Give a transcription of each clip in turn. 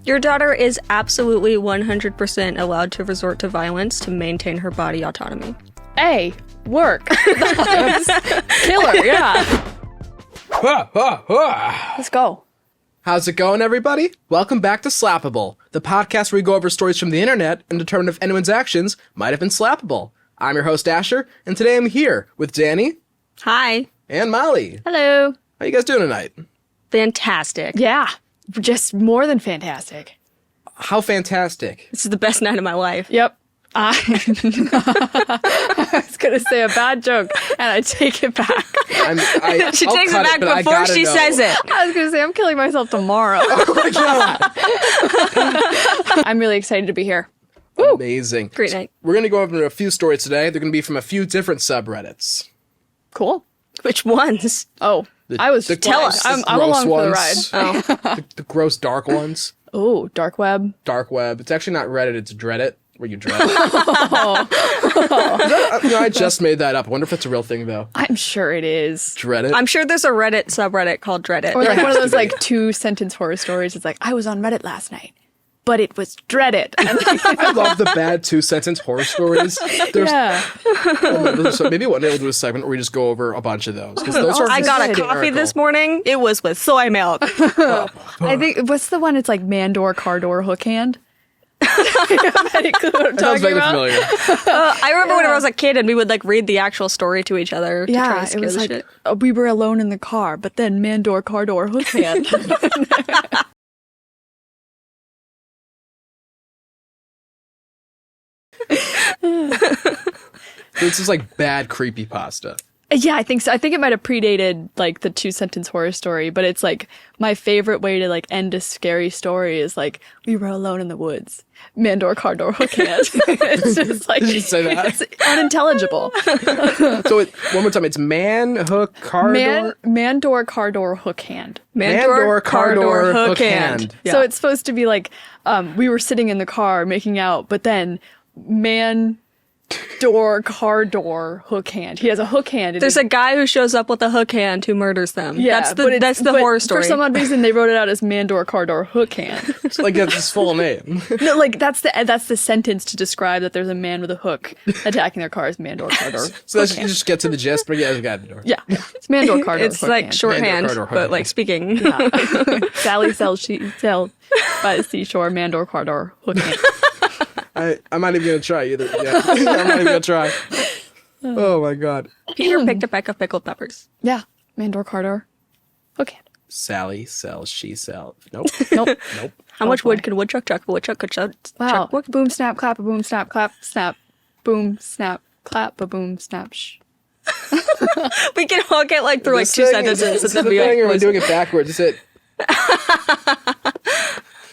Your daughter is absolutely 100% allowed to resort to violence to maintain her body autonomy. A. Work. Killer, yeah. Let's go. How's it going, everybody? Welcome back to Slappable, the podcast where we go over stories from the internet and determine if anyone's actions might have been slappable. I'm your host, Asher, and today I'm here with Danny. Hi. And Molly. Hello. How you guys doing tonight? Fantastic. Yeah, just more than fantastic. How fantastic. This is the best night of my life. Yep. I was going to say a bad joke, and I take it back. She takes it back before she says it. I was going to say, I'm killing myself tomorrow. Oh my god. I'm really excited to be here. Woo. Amazing. Great night. We're going to go over a few stories today. They're going to be from a few different subreddits. Cool. Which ones? Oh, tell us. I'm along for the ride. Oh. The gross dark ones. Oh, dark web. Dark web. It's actually not Reddit, it's Dreadit. Where you dread. I just made that up. I wonder if it's a real thing, though. I'm sure it is. Dreadit? I'm sure there's a Reddit subreddit called Dreadit. Or like one of those like 2-sentence horror stories. It's like, I was on Reddit last night, but it was Dreadit. I love the bad 2-sentence horror stories. Yeah. So maybe one day we'll do a segment where we just go over a bunch of those. Those are I got a coffee this morning. It was with soy milk. I think, what's the one? It's like man door, car door, hook hand. You have any clue what I'm Sounds talking vaguely about? familiar. I remember when I was a kid and we would like read the actual story to each other. To try Yeah, to it scare was the like shit. we were alone in the car, but then man door, car door, hook hand. This is like bad creepypasta. Yeah, I think so. I think it might have predated like the 2-sentence horror story, but it's like my favorite way to like end a scary story is like we were alone in the woods. Man door, car door, hook hand. It's just like Did you say that? it's unintelligible. So one more time, it's man, hook, car door? Man door, car door, hook hand. Man door, car door, hook hand. Yeah. So it's supposed to be like we were sitting in the car making out, but then man door, car door, hook hand. He has a hook hand. There's a guy who shows up with a hook hand who murders them. Yeah, that's the horror story. For some odd reason, they wrote it out as man door, car door, hook hand. It's like that's his full name. No, like that's the sentence to describe that there's a man with a hook attacking their car is man door, car door. So hook that's, you hand. just get to the gist, but yeah, there's a guy at the door. Yeah, it's man door, car door. It's hook like hand. shorthand, Man door, car door, hook but hand. like speaking. Yeah. Sally sells by the seashore, man door, car door, hook hand. I'm not even going to try either. Yeah. I'm not even going to try. Oh my god. Peter picked a peck of pickled peppers. Yeah, man door, car door, hook hand. Sally sells, she sells. Nope. Nope. Nope. How much wood can woodchuck chuck? Woodchuck could chuck. Wow. Chuck. Boom, snap, clap, a boom, snap, clap, snap. Boom, snap, clap, a boom, snap, shh. We can all get like through like This 2 thing, sentences. Is it the thing, or am I doing it backwards? Is it?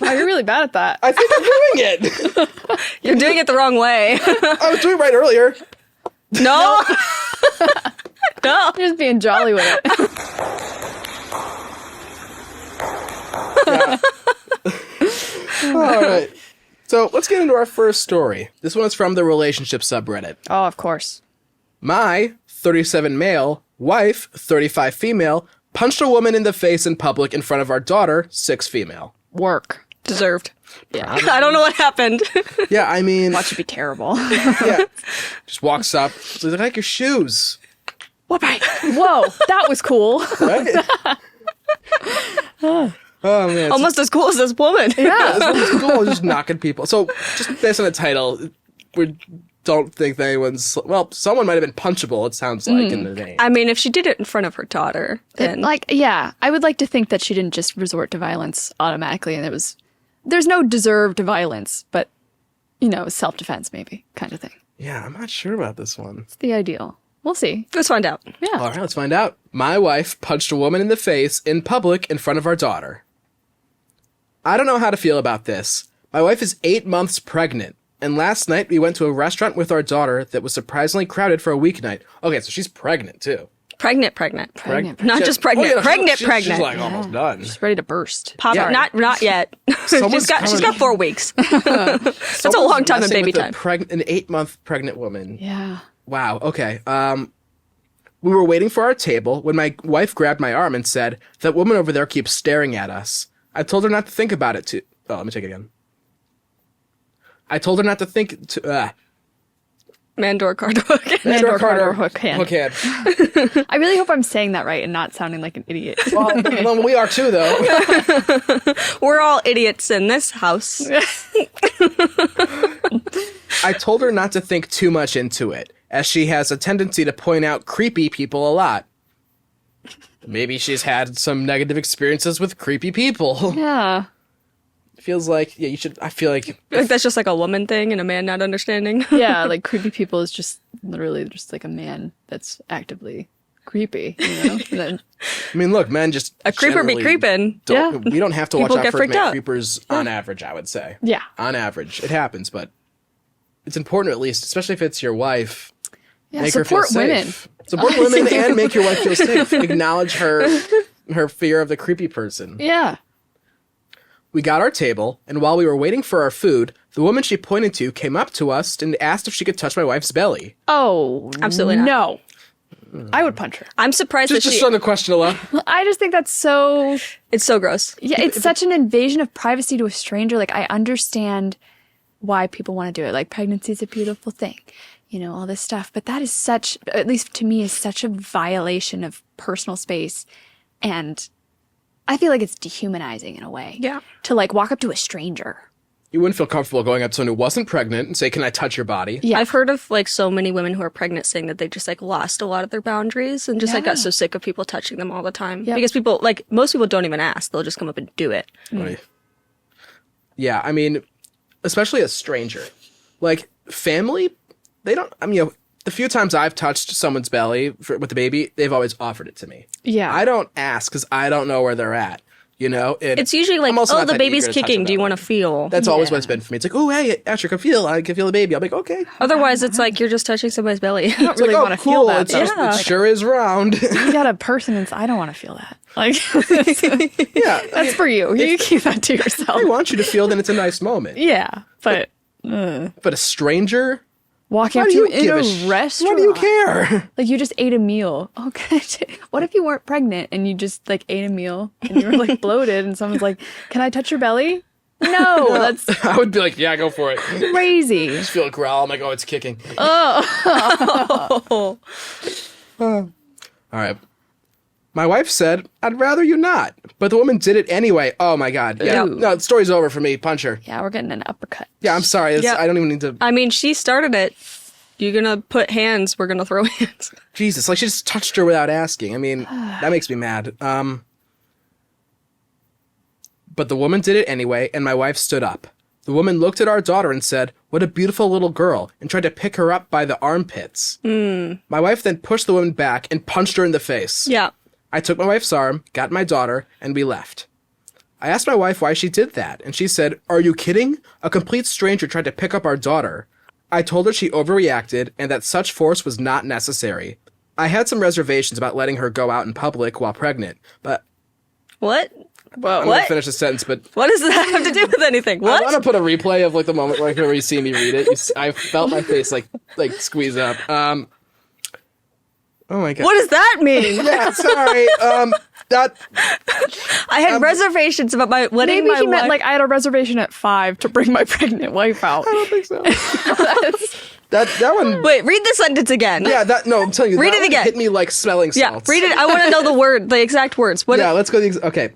Wow, you're really bad at that. I think I'm doing it. You're doing it the wrong way. I was doing it right earlier. No. No. You're just being jolly with it. All right. So let's get into our first story. This one is from the relationship subreddit. Oh, of course. My 37 male, wife, 35 female, punched a woman in the face in public in front of our daughter, 6 female. Work. Deserved. Yeah. I don't know what happened. Yeah, I mean, Watch it be terrible. yeah. Just walks up. She's like, I like your shoes. Whoa, that was cool. Right? Oh, man. Almost as cool as this woman. Yeah, this one's cool. Just knocking people. So, just based on the title, we don't think that anyone's... Well, someone might have been punchable, it sounds like, in the name. I mean, if she did it in front of her daughter, then I would like to think that she didn't just resort to violence automatically, and there's no deserved violence, but, self-defense maybe, kind of thing. Yeah, I'm not sure about this one. It's the ideal. We'll see. let's find out. Yeah. All right, let's find out. My wife punched a woman in the face in public in front of our daughter. I don't know how to feel about this. My wife is 8 months pregnant, and last night we went to a restaurant with our daughter that was surprisingly crowded for a weeknight. Okay, so she's pregnant, too. Pregnant. Not just pregnant. Oh, yeah, pregnant. She's like almost done. She's ready to burst. Pop, Yeah. not yet. Someone's she's got 4 weeks. That's a long time in baby time. An 8-month pregnant woman. Yeah. Wow. Okay. We were waiting for our table when my wife grabbed my arm and said, "That woman over there keeps staring at us." I told her not to think about it Oh, let me take it again. I told her not to think to... Mandor Carter hook. Mandor Carter hook hand. Hook hand. I really hope I'm saying that right and not sounding like an idiot. Well, we are too, though. We're all idiots in this house. I told her not to think too much into it, as she has a tendency to point out creepy people a lot. Maybe she's had some negative experiences with creepy people. Yeah. Feels like, yeah, you should, I feel like... I feel like that's just like a woman thing and a man not understanding. Yeah, like creepy people is just literally just like a man that's actively creepy, you know? And then, I mean, look, men just... A creeper be creeping. Yeah. We don't have to People watch out get for freaked male out. creepers on average, I would say. yeah. On average. It happens, but it's important at least, especially if it's your wife, Yeah, make her feel support women. safe. Support women and make your wife feel safe. Acknowledge her fear of the creepy person. Yeah. We got our table, and while we were waiting for our food, the woman she pointed to came up to us and asked if she could touch my wife's belly. Oh, Absolutely not. no. I would punch her. I'm surprised Just that she... on the question alone. I just think that's so... It's so gross. Yeah, it's such an invasion of privacy to a stranger. Like, I understand why people want to do it. Like, pregnancy is a beautiful thing. You know, all this stuff. But that is such, at least to me, is such a violation of personal space. And I feel like it's dehumanizing in a way. Yeah. To, like, walk up to a stranger. You wouldn't feel comfortable going up to someone who wasn't pregnant and say, "Can I touch your body?" Yeah. I've heard of like so many women who are pregnant saying that they just like lost a lot of their boundaries and just like got so sick of people touching them all the time. Yep. Because people, like most people don't even ask. They'll just come up and do it. Right. Yeah, I mean, especially a stranger. Like, family, they don't, I mean, you know, the few times I've touched someone's belly with the baby, they've always offered it to me. Yeah. I don't ask because I don't know where they're at. You know, It's usually like, I'm also oh, not the that baby's eager to touch kicking. a Do you belly. want to feel? That's always what it's been for me. It's like, oh, hey, Asher, I can feel the baby. I'm like, okay. Otherwise, it's like you're just touching somebody's belly. I don't really Like, oh, want to cool. feel that. It's Though. it sure is round. You got a person inside. I don't want to feel that. Like, Yeah. that's for you. You keep that to yourself. I want you to feel that it's a nice moment. Yeah, but But a stranger, walking why up do to you you in give a restaurant. Why do you care? Like, you just ate a meal. Okay. What if you weren't pregnant and you just, like, ate a meal and you were, like, bloated and someone's like, can I touch your belly? No, that's I would be like, yeah, go for it. crazy. Just feel a growl. I'm like, oh, it's kicking. Oh. All right. My wife said, I'd rather you not. But the woman did it anyway. Oh, my God. Yeah. Ooh. No, the story's over for me. Punch her. Yeah, we're getting an uppercut. Yeah, I'm sorry. Yeah. I don't even need to... I mean, she started it. You're gonna put hands. We're gonna throw hands. Jesus, like she just touched her without asking. I mean, that makes me mad. But the woman did it anyway, and my wife stood up. The woman looked at our daughter and said, "What a beautiful little girl," and tried to pick her up by the armpits. My wife then pushed the woman back and punched her in the face. Yeah. I took my wife's arm, got my daughter, and we left. I asked my wife why she did that, and she said, "Are you kidding? A complete stranger tried to pick up our daughter." I told her she overreacted and that such force was not necessary. I had some reservations about letting her go out in public while pregnant, but What? I'm going What? to finish the sentence, but What does that have to do with anything? I want What? to put a replay of like the moment right here where you see me read it. I felt my face like squeeze up. Oh my God. What does that mean? Yeah, sorry. That I had reservations about my letting Maybe my he meant, wife- like, I had a reservation at 5 to bring my pregnant wife out. I don't think so. that one. Wait, read the sentence again. Yeah, no, I'm telling you. Read that it one again. Hit me like smelling Yeah, salts. read it. I want to know the exact words. What? Yeah, let's go. Okay.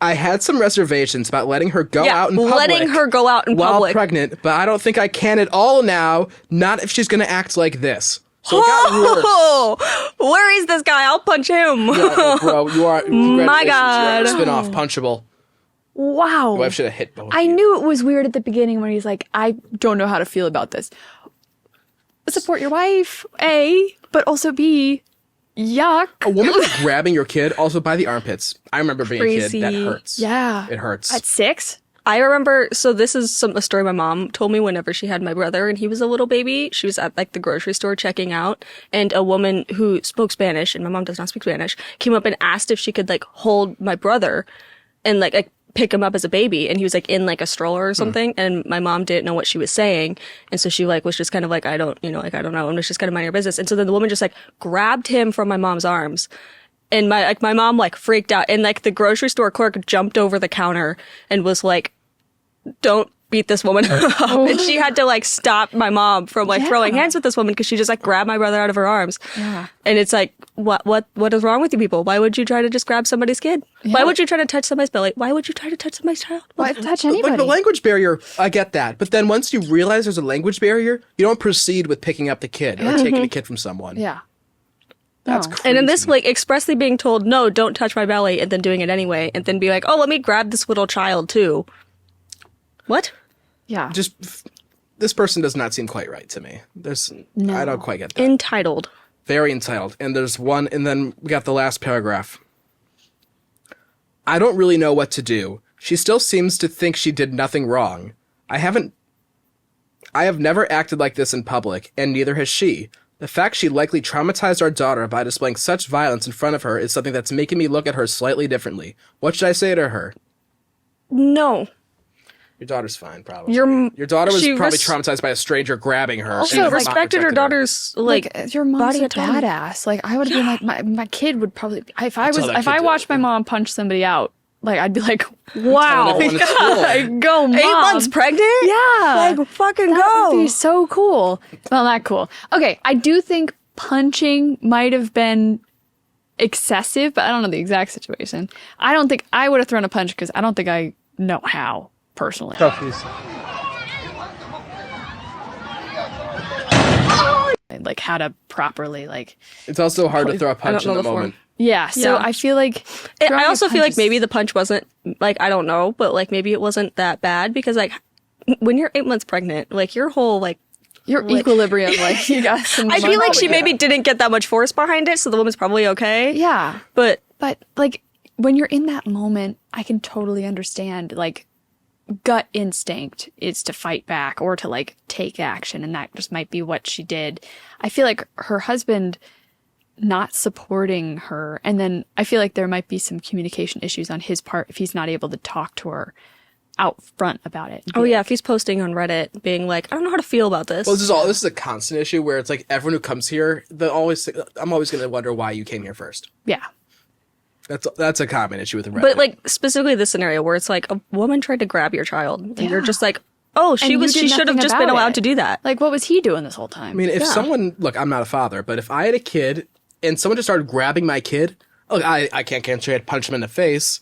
I had some reservations about letting her go out in public. letting her go out in while public. pregnant, but I don't think I can at all now. Not if she's going to act like this. So it got worse. Oh, where is this guy? I'll punch him. Yeah, bro, you are. My congratulations, God. You're spin-off punchable. Wow. Your wife should have hit both. I knew it was weird at the beginning when he's like, I don't know how to feel about this. Support your wife, A, but also B, yuck. A woman grabbing your kid also by the armpits. I remember being a Crazy. kid. That hurts. Yeah. It hurts. At 6? I remember, so this is a story my mom told me whenever she had my brother and he was a little baby. She was at like the grocery store checking out and a woman who spoke Spanish, and my mom does not speak Spanish, came up and asked if she could like hold my brother and like pick him up as a baby, and he was like in like a stroller or something, and my mom didn't know what she was saying, and so she like was just kind of like, I don't know, and was just kind of mind your business. And so then the woman just like grabbed him from my mom's arms. And my mom like freaked out, and like the grocery store clerk jumped over the counter and was like, don't beat this woman up. And she had to like stop my mom from like throwing hands with this woman because she just like grabbed my brother out of her arms. Yeah. And it's like, what is wrong with you people? Why would you try to just grab somebody's kid? Yeah. Why would you try to touch somebody's belly? Why would you try to touch somebody's child? Why touch anybody? Like the language barrier, I get that. But then once you realize there's a language barrier, you don't proceed with picking up the kid or taking a kid from someone. Yeah. That's No. crazy. And in this, like, expressly being told, no, don't touch my belly, and then doing it anyway, and then be like, oh, let me grab this little child, too. What? Yeah. This person does not seem quite right to me. I don't quite get that. Entitled. Very entitled. And there's one, and then we got the last paragraph. I don't really know what to do. She still seems to think she did nothing wrong. I have never acted like this in public, and neither has she. The fact she likely traumatized our daughter by displaying such violence in front of her is something that's making me look at her slightly differently. What should I say to her? No. Your daughter's fine, probably. Your daughter was she probably res- traumatized by a stranger grabbing her. Also, and not respected her protected daughter's, like your mom's body a autonomy. badass. Like I would have been like my kid would probably if I tell that kid I to- watched my mom punch somebody out, like I'd be like, Wow. everyone at school. like, go mom. 8 months pregnant? Yeah. Like, fucking That go. would be so cool. Well, not cool. Okay, I do think punching might have been excessive, but I don't know the exact situation. I don't think I would have thrown a punch because I don't think I know how personally. Like how to properly like It's also hard to throw a punch in know the the form. moment. yeah. So Yeah. I feel like I throwing a also feel punch like is- maybe the punch wasn't, like, I don't know, but, like, maybe it wasn't that bad because, like, when you're 8 months pregnant, like, your whole, like, your equilibrium, like you got some. I feel like she Yeah. maybe didn't get that much force behind it, so the woman's probably okay. yeah, But but like when you're in that moment, I can totally understand like gut instinct is to fight back or to like take action, and that just might be what she did. I feel like her husband not supporting her, and then I feel like there might be some communication issues on his part if he's not able to talk to her out front about it. oh yeah, if he's posting on Reddit being like, I don't know how to feel about this. Well, this is a constant issue where it's like everyone who comes here, I'm always going to wonder why you came here first. Yeah. That's a common issue with Reddit. But like specifically this scenario where it's like a woman tried to grab your child and you're just like, oh, And you she did should have nothing just been about allowed it. to do that. Like, what was he doing this whole time? I mean, if someone, look, I'm not a father, but if I had a kid and someone just started grabbing my kid, look, I can't guarantee I'd punch him in the face,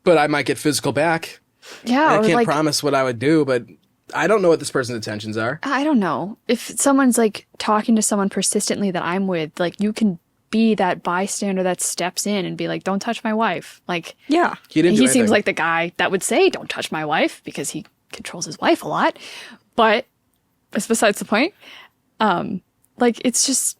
but I might get physical back. yeah, I or can't like, promise what I would do, but I don't know what this person's intentions are. I don't know. If someone's like talking to someone persistently that I'm with, like you can be that bystander that steps in and be like, don't touch my wife. Like, Yeah. He didn't do he seems anything. like the guy that would say, don't touch my wife because he controls his wife a lot. But that's besides the point. Like, it's just,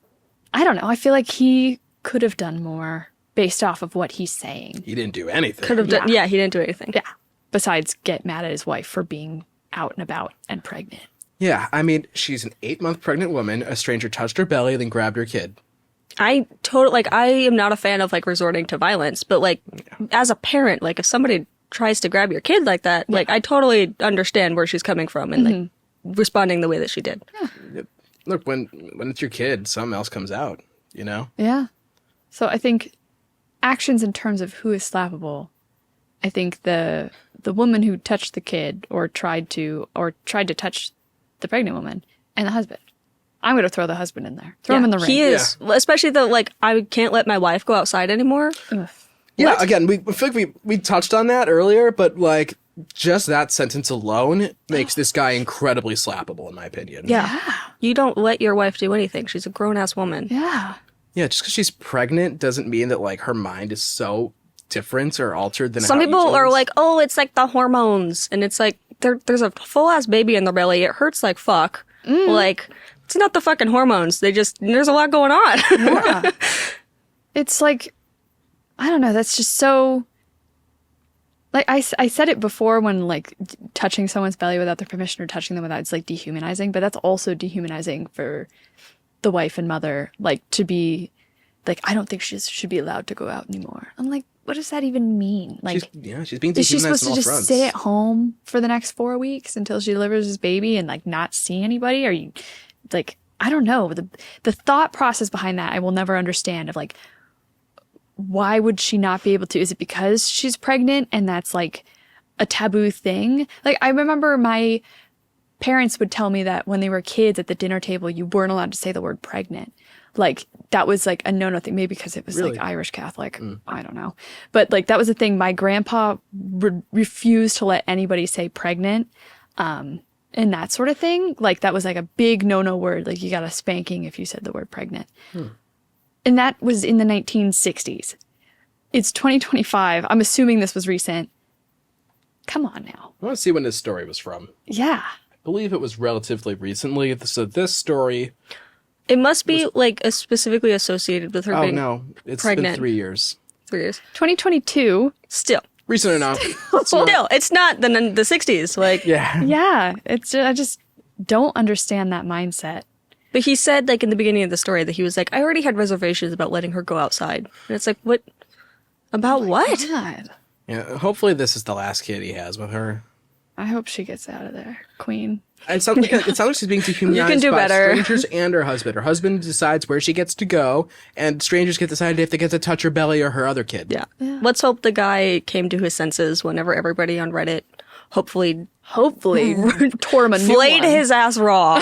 I don't know. I feel like he could have done more based off of what he's saying. He didn't do anything. Could have done, Yeah. yeah, he didn't do anything. Yeah. Besides get mad at his wife for being out and about and pregnant. Yeah, I mean, she's an 8-month pregnant woman. A stranger touched her belly, then grabbed her kid. I am not a fan of like resorting to violence, but like as a parent, like if somebody tries to grab your kid like that, like I totally understand where she's coming from and like responding the way that she did. Look, when it's your kid, something else comes out, you know? Yeah. So I think actions in terms of who is slappable, I think the woman who touched the kid or tried to touch the pregnant woman and the husband. I'm going to throw the husband in there. Throw him in the ring. He is, especially the like, I can't let my wife go outside anymore. Yeah, again, I feel like we touched on that earlier, but like just that sentence alone makes this guy incredibly slappable, in my opinion. Yeah. You don't let your wife do anything. She's a grown ass woman. Yeah. Yeah, just because she's pregnant doesn't mean that like her mind is so different or altered than Some how people usual are is. like, oh, it's like the hormones. And it's like, there's a full ass baby in the belly. It hurts like fuck. Like, it's not the fucking hormones. There's a lot going on. Yeah. It's like, I don't know. That's just so. Like I said it before when like touching someone's belly without their permission or touching them without, it's like dehumanizing, but that's also dehumanizing for the wife and mother, like to be like, I don't think she should be allowed to go out anymore. I'm like, what does that even mean? Like, she's being is she dehumanized supposed on to all just fronts. sit at home for the next 4 weeks until she delivers this baby and like not see anybody? Are you like, I don't know. The thought process behind that I will never understand of like, why would she not be able to? Is it because she's pregnant and that's like a taboo thing. Like, I remember my parents would tell me that when they were kids at the dinner table, you weren't allowed to say the word pregnant. Like, that was like a no-no thing, maybe because it was Really? like Irish Catholic. I don't know. But like, that was the thing. My grandpa refused to let anybody say pregnant. And that sort of thing. Like, that was like a big no-no word. Like, you got a spanking if you said the word pregnant. And that was in the 1960s. It's 2025. I'm assuming this was recent. Come on now. I want to see when this story was from. Yeah. I believe it was relatively recently. So this story... It must be like specifically associated with her Oh, being no. It's pregnant. been 3 years. 3 years. 2022. Still. Recent enough. Still, it's not the 60s. Like, Yeah. Yeah. It's I just don't understand that mindset. But he said, like, in the beginning of the story that he was like, I already had reservations about letting her go outside. And it's like, what? About what? God. Yeah. Hopefully this is the last kid he has with her. I hope she gets out of there. Queen. It sounds like she's being dehumanized do by better. strangers and her husband. Her husband decides where she gets to go, and strangers get decided if they get to touch her belly or her other kid. Yeah. Let's hope the guy came to his senses whenever everybody on Reddit hopefully Tore him a new flayed one. his ass raw.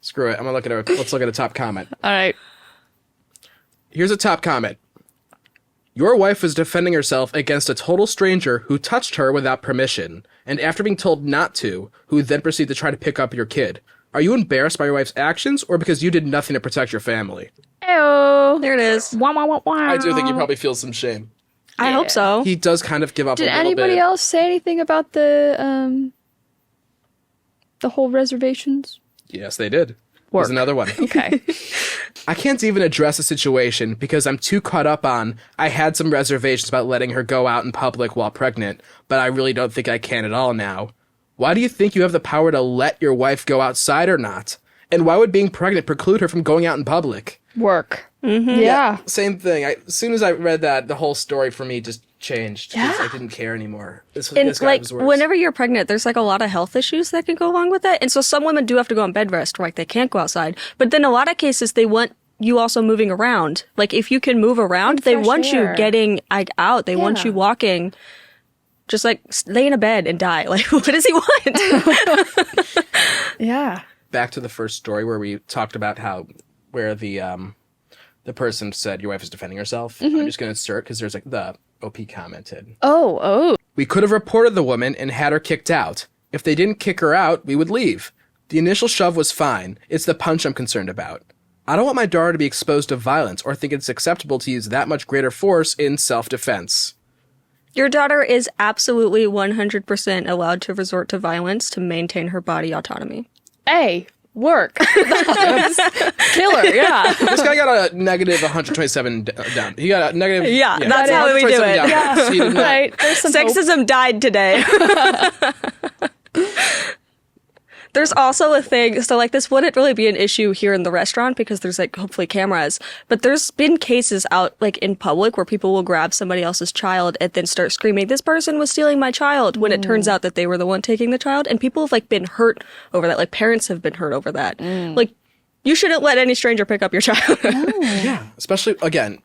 Screw it. I'm gonna look at her. Let's look at a top comment. All right. Here's a top comment. Your wife was defending herself against a total stranger who touched her without permission, and after being told not to, who then proceeded to try to pick up your kid. Are you embarrassed by your wife's actions, or because you did nothing to protect your family? Ew. There it is. Wah, wah, wah, wah. I do think he probably feels some shame. I hope so. He does kind of give up a Did little anybody bit. else say anything about the whole reservations? Yes, they did. Work. There's another one. Okay. I can't even address the situation because I'm too caught up on I had some reservations about letting her go out in public while pregnant, but I really don't think I can at all now. Why do you think you have the power to let your wife go outside or not? And why would being pregnant preclude her from going out in public? Work. Mm-hmm. Yeah. Same thing. As soon as I read that, the whole story for me just changed. 'Cause Yeah. I didn't care anymore. This And guy like was worse. whenever you're pregnant, there's like a lot of health issues that can go along with that. And so some women do have to go on bed rest, like they can't go outside. But then a lot of cases they want you also moving around. Like if you can move around, they fresh want air. you getting like out. They want Yeah. you walking. Just like lay in a bed and die. Like what does he want? Yeah. Back to the first story where we talked about where the person said your wife is defending herself. I'm just going to insert because there's like the OP commented. Oh. We could have reported the woman and had her kicked out. If they didn't kick her out, we would leave. The initial shove was fine. It's the punch I'm concerned about. I don't want my daughter to be exposed to violence or think it's acceptable to use that much greater force in self-defense. Your daughter is absolutely 100% allowed to resort to violence to maintain her body autonomy. Hey. Work. Killer. Yeah. This guy got a negative 127 down. He got a negative... Yeah, that's how we do 127 it. down. Yeah. So he did not- Right. There's some hope. Sexism died today. There's also a thing, so like this wouldn't really be an issue here in the restaurant because there's like hopefully cameras, but there's been cases out like in public where people will grab somebody else's child and then start screaming, this person was stealing my child, when it turns out that they were the one taking the child, and people have like been hurt over that, like parents have been hurt over that. Like, you shouldn't let any stranger pick up your child. Yeah, especially, again,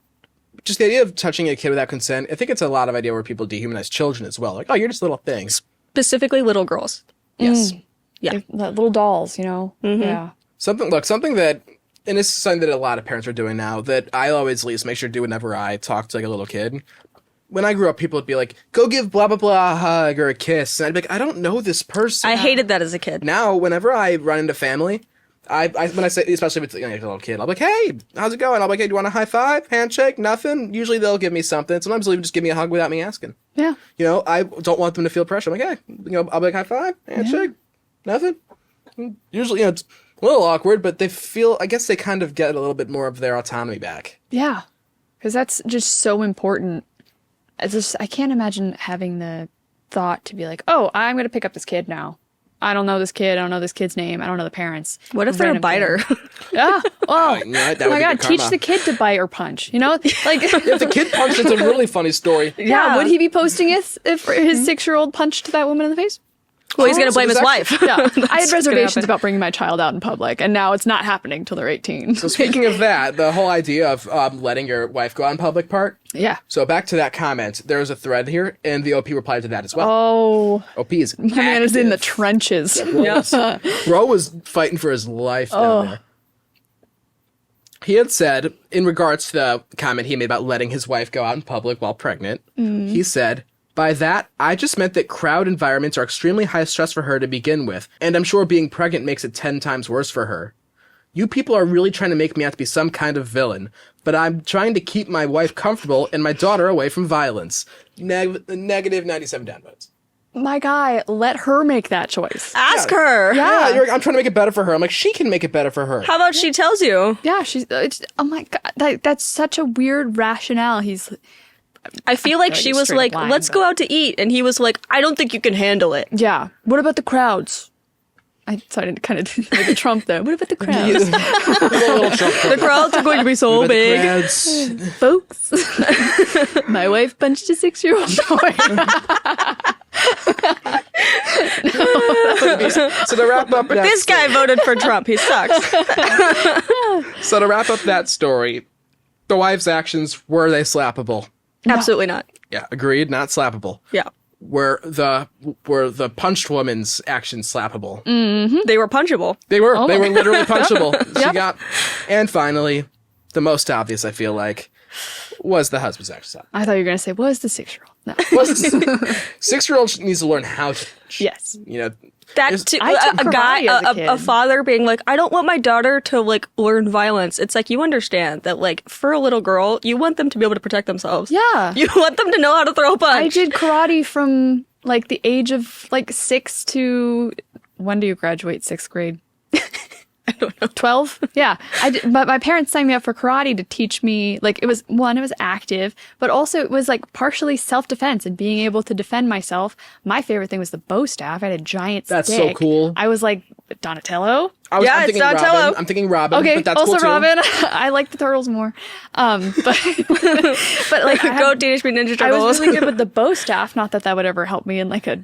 just the idea of touching a kid without consent. I think it's a lot of idea where people dehumanize children as well. Like, oh, you're just little things. Specifically little girls. Yes. Yeah. Little dolls, you know? Yeah. Something that, and this is something that a lot of parents are doing now, that I always at least make sure to do whenever I talk to like a little kid. When I grew up, people would be like, go give blah, blah, blah a hug or a kiss. And I'd be like, I don't know this person. I hated that as a kid. Now, whenever I run into family, when I say, especially if it's like a little kid, I'll be like, hey, how's it going? I'll be like, hey, do you want a high five, handshake, nothing? Usually they'll give me something. Sometimes they'll even just give me a hug without me asking. Yeah. You know, I don't want them to feel pressure. I'm like, hey, I'll be like, high five, handshake, nothing. Usually, it's a little awkward, but they feel, I guess they kind of get a little bit more of their autonomy back. Yeah. Because that's just so important. I can't imagine having the thought to be like, oh, I'm going to pick up this kid now. I don't know this kid. I don't know this kid's name. I don't know the parents. What if they're a Random biter? kid. Yeah. Oh, You know, that oh would my be God. good Teach karma. the kid to bite or punch. You know? Like, If the kid punched, it's a really funny story. yeah. Would he be posting it if his 6-year-old punched that woman in the face? Well, he's gonna blame there's his actually- wife. Yeah, I had That's gonna reservations happen. about bringing my child out in public, and now it's not happening till they're 18. So speaking of that, the whole idea of letting your wife go out in public part. Yeah. So back to that comment, there was a thread here, and the OP replied to that as well. Oh, OP is my man is in the active. trenches. Bro was fighting for his life down there. He had said, in regards to the comment he made about letting his wife go out in public while pregnant, he said, by that, I just meant that crowd environments are extremely high stress for her to begin with, and I'm sure being pregnant makes it 10 times worse for her. You people are really trying to make me out to be some kind of villain, but I'm trying to keep my wife comfortable and my daughter away from violence. Negative 97 downvotes. My guy, let her make that choice. Ask her. Yeah. I'm trying to make it better for her. I'm like, she can make it better for her. How about she tells you? Yeah, oh my God, that's such a weird rationale. I feel like like she it's was straight like, line, let's but- go out to eat. And he was like, I don't think you can handle it. Yeah. What about the crowds? I kind of did like a Trump there. What about the crowds? The crowds are going to be so big. Folks, my wife punched a 6-year-old boy. So to wrap up that This guy voted for Trump. He sucks. So to wrap up that story, the wife's actions, were they slappable? Absolutely not. Yeah, agreed, not slappable. Yeah. Were the punched woman's actions slappable? They were punchable. They were literally punchable. She Yep. got. And finally, the most obvious, I feel like, was the husband's actions. I thought you were going to say, was the 6-year-old? No. 6-year-old needs to learn how to. Yes. You know, That Is- too, I took a guy, karate as a kid. a father being like, I don't want my daughter to like learn violence. It's like, you understand that like for a little girl, you want them to be able to protect themselves. Yeah. You want them to know how to throw a punch. I did karate from like the age of like 6 to, when do you graduate 6th grade? I don't know. 12? Yeah. But my parents signed me up for karate to teach me, like, it was active, but also it was like partially self-defense and being able to defend myself. My favorite thing was the bow staff. I had a giant That's so stick. cool. I was like, Donatello? I'm Yeah, it's thinking Donatello. Robin. I'm thinking Robin. Okay, but that's also cool too. Robin. I like the turtles more. But like Go Teenage Mutant Ninja I was Turtles. really good with the bow staff. Not that would ever help me in like a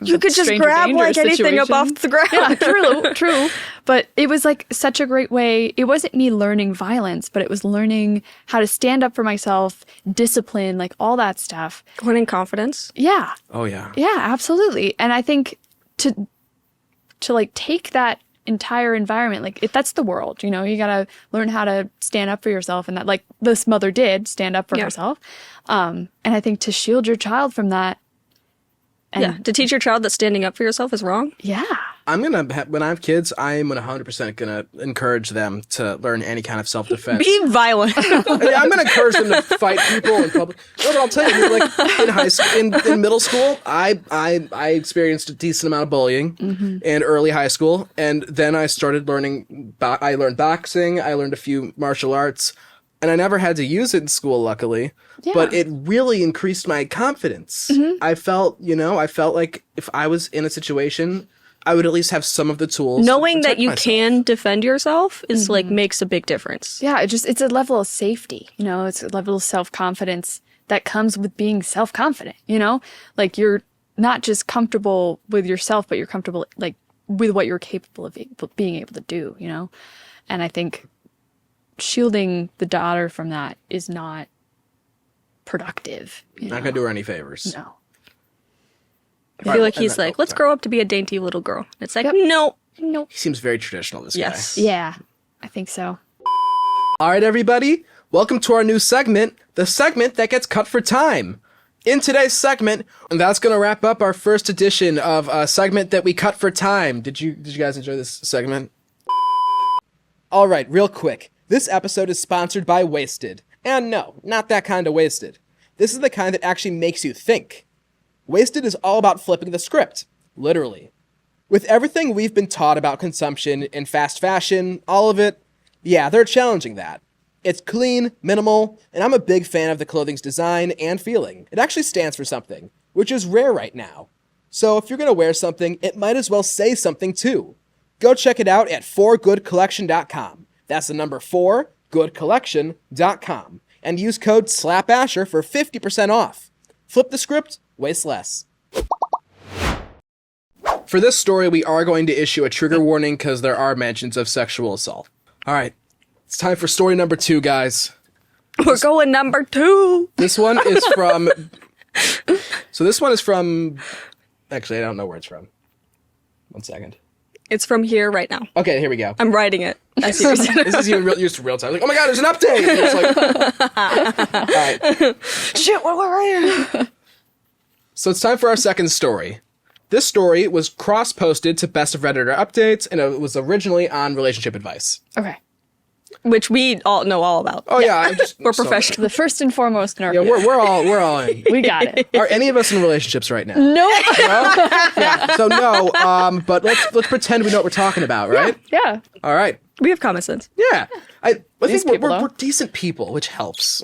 You could just strange or grab like dangerous anything up situation. off the ground. Yeah, true. But it was like such a great way. It wasn't me learning violence, but it was learning how to stand up for myself, discipline, like all that stuff. Learning confidence. Yeah. Oh yeah. Yeah, absolutely. And I think to like take that entire environment, like that's the world, you know, you gotta learn how to stand up for yourself, and that like this mother did stand up for Yeah. herself. And I think to shield your child from that. And Yeah. To teach your child that standing up for yourself is wrong. yeah. I'm gonna when I have kids, I'm 100% gonna encourage them to learn any kind of self-defense. Be violent. I'm gonna encourage them to fight people in public. No, but I'll tell you, like in high school, in middle school, I experienced a decent amount of bullying in early high school, and then I started learning. I learned boxing. I learned a few martial arts, and I never had to use it in school, luckily. Yeah. But it really increased my confidence. I felt like if I was in a situation, I would at least have some of the tools. Knowing to that protect you myself. can defend yourself is like makes a big difference. Yeah, it's a level of safety, you know, it's a level of self-confidence that comes with being self-confident, you know? Like you're not just comfortable with yourself, but you're comfortable like with what you're capable of being able to do, you know? And I think shielding the daughter from that is not productive. Not gonna do her any favors. No. I feel like he's like, let's grow up to be a dainty little girl. It's like, no. Nope. He seems very traditional. This Yes. guy. Yeah, I think so. All right, everybody. Welcome to our new segment, the segment that gets cut for time. In today's segment, and that's going to wrap up our first edition of a segment that we cut for time. Did you guys enjoy this segment? All right, real quick. This episode is sponsored by Wasted. And no, not that kind of wasted. This is the kind that actually makes you think. Wasted is all about flipping the script, literally. With everything we've been taught about consumption and fast fashion, all of it, yeah, they're challenging that. It's clean, minimal, and I'm a big fan of the clothing's design and feeling. It actually stands for something, which is rare right now. So if you're gonna wear something, it might as well say something too. Go check it out at 4goodcollection.com. That's the number 4goodcollection.com. And use code SLAPASHER for 50% off. Flip the script, waste less. For this story, we are going to issue a trigger warning because there are mentions of sexual assault. All right. It's time for story number 2, guys. We're going number 2. This one is from... So this one is from... Actually, I don't know where it's from. 1 second. It's from here right now. Okay, here we go. I'm writing it. I see. This is even real time. Like, oh my god, there's an update! And it's like... All right. Shit, what were you? So it's time for our second story. This story was cross-posted to Best of Redditor updates, and it was originally on relationship advice. Okay. Which we all know all about. Oh yeah, We're professional. The first and foremost in our Yeah, we're all in. we got it. Are any of us in relationships right now? No. No? Yeah. So no. But let's pretend we know what we're talking about, right? Yeah. All right. We have common sense. Yeah. I These think people, we're though. decent people, which helps.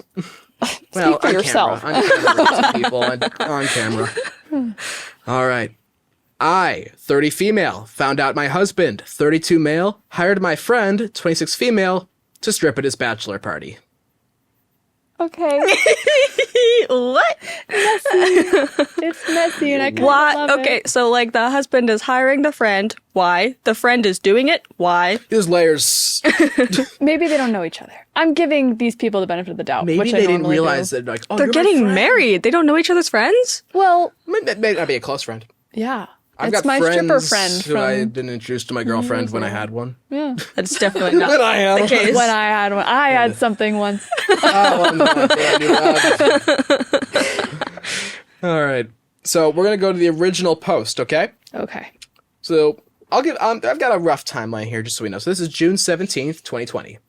Speak for yourself. Camera, on camera, we're decent people on camera. All right. I, 30 female, found out my husband, 32 male, hired my friend, 26 female, to strip at his bachelor party. Okay. What? It's messy and I kind of Why? love Okay, it. so like the husband is hiring the friend. Why? The friend is doing it. Why? There's layers. Maybe they don't know each other. I'm giving these people the benefit of the doubt. Maybe which they I didn't normally realize do. that, like, oh, They're you're my getting friend. married. They don't know each other's friends? Well, May not be a close friend. yeah. I've It's got my friends stripper friend who I from didn't introduce to my girlfriend when I had one. yeah. That's definitely not When I had the case. When I had one, I had something once. All right. So we're gonna go to the original post, okay? Okay. So I'll give. I've got a rough timeline here, just so we know. So this is June 17th, 2020.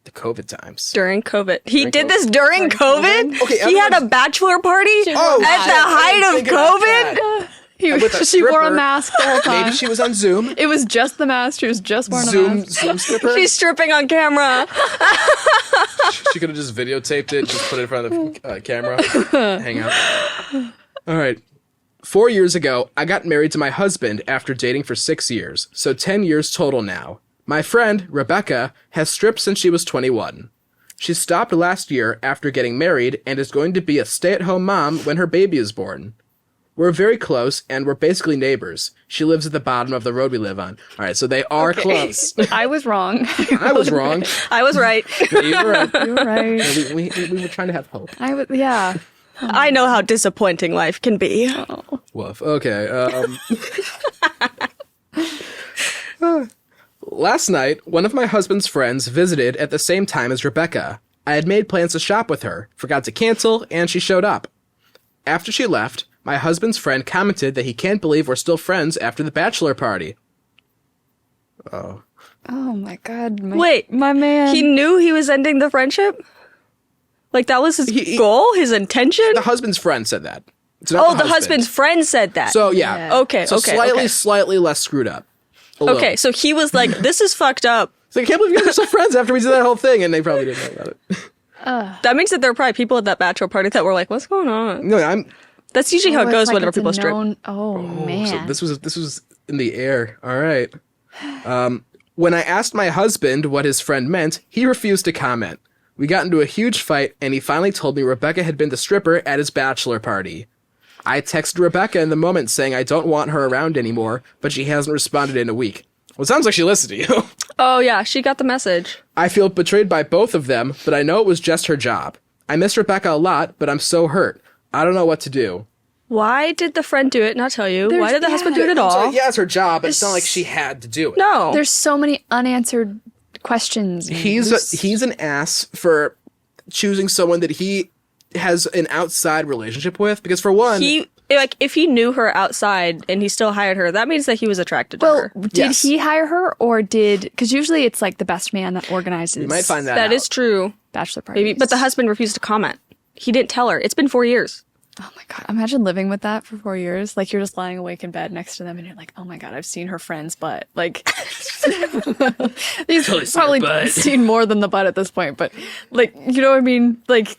The COVID times. During COVID. He During did COVID. this during COVID? Okay, He had a everyone's- bachelor party Oh, at shit, the I height didn't of think about COVID? that. With a she wore a stripper. mask the whole time. Maybe she was on Zoom. It was just the mask. She was just wearing a Zoom mask. stripper. She's stripping on camera. She could have just videotaped it, just put it in front of the camera, hang out. All right. 4 years ago, I got married to my husband after dating for 6 years, so 10 years total now. My friend, Rebecca, has stripped since she was 21. She stopped last year after getting married and is going to be a stay-at-home mom when her baby is born. We're very close, and we're basically neighbors. She lives at the bottom of the road we live on. All right, so they are close. I was wrong. I was wrong. I was right. You were right. You were right. We were trying to have hope. Yeah. I know how disappointing life can be. Woof. Okay. Last night, one of my husband's friends visited at the same time as Rebecca. I had made plans to shop with her, forgot to cancel, and she showed up. After she left, my husband's friend commented that he can't believe we're still friends after the bachelor party. Oh. Oh my God. Wait, my man. He knew he was ending the friendship? Like that was his goal? His intention? The husband's friend said that. It's not The husband's friend said that. So, yeah. Okay, So okay, slightly less screwed up. A little. Okay, so he was like, this is fucked up. It's like, I can't believe you guys are still friends after we did that whole thing, and they probably didn't know about it. That means that there were probably people at that bachelor party that were like, what's going on? No, That's usually how it it's goes like whenever it's a people strip. Oh man. So this was in the air. All right. When I asked my husband what his friend meant, he refused to comment. We got into a huge fight, and he finally told me Rebecca had been the stripper at his bachelor party. I texted Rebecca in the moment saying I don't want her around anymore, but she hasn't responded in a week. Well, it sounds like she listened to you. Oh yeah, she got the message. I feel betrayed by both of them, but I know it was just her job. I miss Rebecca a lot, but I'm so hurt. I don't know what to do. Why did the friend do it? Not tell you. Why did the husband do it at So, all? yeah, it's her job, but it's not like she had to do it. No. There's so many unanswered questions. He's an ass for choosing someone that he has an outside relationship with, because for one, if he knew her outside and he still hired her, that means that he was attracted to Well, her. did Yes. he hire her or because usually it's like the best man that organizes you might find that That out. is true. bachelor parties. Maybe, but the husband refused to comment. He didn't tell her. It's been 4 years. Oh my God. Imagine living with that for 4 years. Like you're just lying awake in bed next to them and you're like, oh my God, I've seen her friend's butt. Like he's probably seen more than the butt at this point, but like, you know what I mean? Like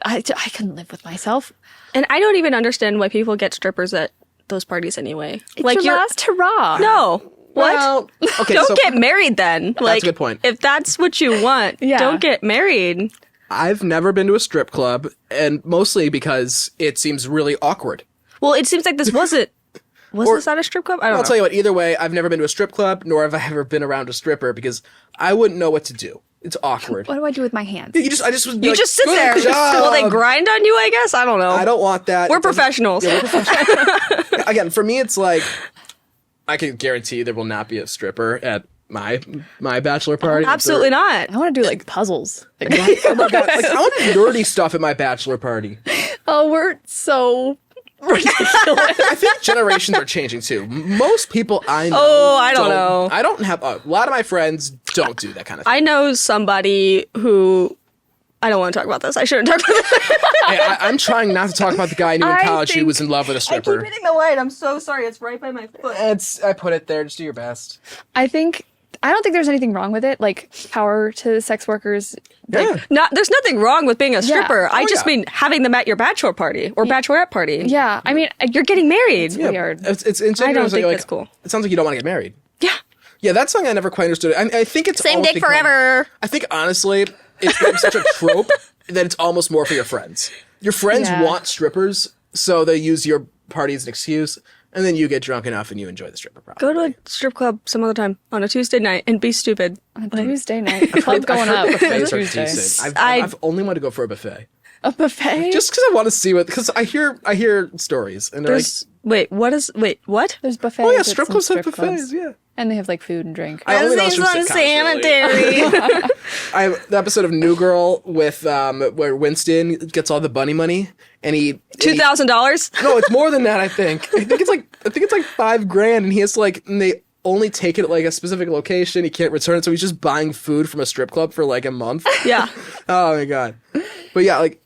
I couldn't live with myself. And I don't even understand why people get strippers at those parties anyway. It's like your last hurrah. No. What? Well, okay, Don't so get married then. Like, a good point. If that's what you want, Yeah. don't get married. I've never been to a strip club, and mostly because it seems really awkward. Well, it seems like this wasn't Was this at a strip club? I don't I'll know. tell you what, either way, I've never been to a strip club, nor have I ever been around a stripper, because I wouldn't know what to do. It's awkward. What do I do with my hands? I just would be You like, just sit "Good there. job." Will they grind on you, I guess? I don't know. I don't want that. We're It doesn't- professionals. Yeah, we're professionals. Again, for me, it's like, I can guarantee there will not be a stripper at my bachelor party. Absolutely not. I want to do like puzzles. Like, Oh my God. Like, I want to do nerdy stuff at my bachelor party. oh, we're so ridiculous. I think generations are changing too. Most people I know. Oh, I don't know. I don't have a lot of my friends don't do that kind of thing. I know somebody who... I don't want to talk about this. I shouldn't talk about this. Hey, I'm trying not to talk about the guy I knew in I college who think- was in love with a stripper. hitting the light. I'm so sorry. It's right by my foot. I put it there. Just do your best. I don't think there's anything wrong with it. Like, power to sex workers. Yeah. There's nothing wrong with being a stripper. I just yeah. mean having them at your bachelor party or bachelorette party. Yeah, I mean, You're getting married. Yeah, weird. It's I don't think like, that's cool. It sounds like you don't want to get married. Yeah. Yeah, that's something I never quite understood. I think it's Same almost dick become- forever. I think honestly, it's become such a trope that it's almost more for your friends. Your friends Yeah. want strippers, so they use your party as an excuse, and then you get drunk enough and you enjoy the stripper. Probably. Go to a strip club some other time on a Tuesday night and be stupid. On Tuesday night. Club going up. Buffets are Tuesday. decent. I- I've only wanted to go for a buffet A buffet? just because I want to see what. Because I hear stories and they're like, Wait, what? There's buffets. oh yeah, at strip some clubs have strip buffets. clubs. Yeah. And they have like food and drink. I only know That from seems sitcoms, really. unsanitary. I have the episode of New Girl with where Winston gets all the bunny money and he $2,000? no, it's more than that. I think it's like $5,000 and he has to like and they only take it at like a specific location. He can't return it, so he's just buying food from a strip club for like a month. Yeah. Oh my God. But yeah, like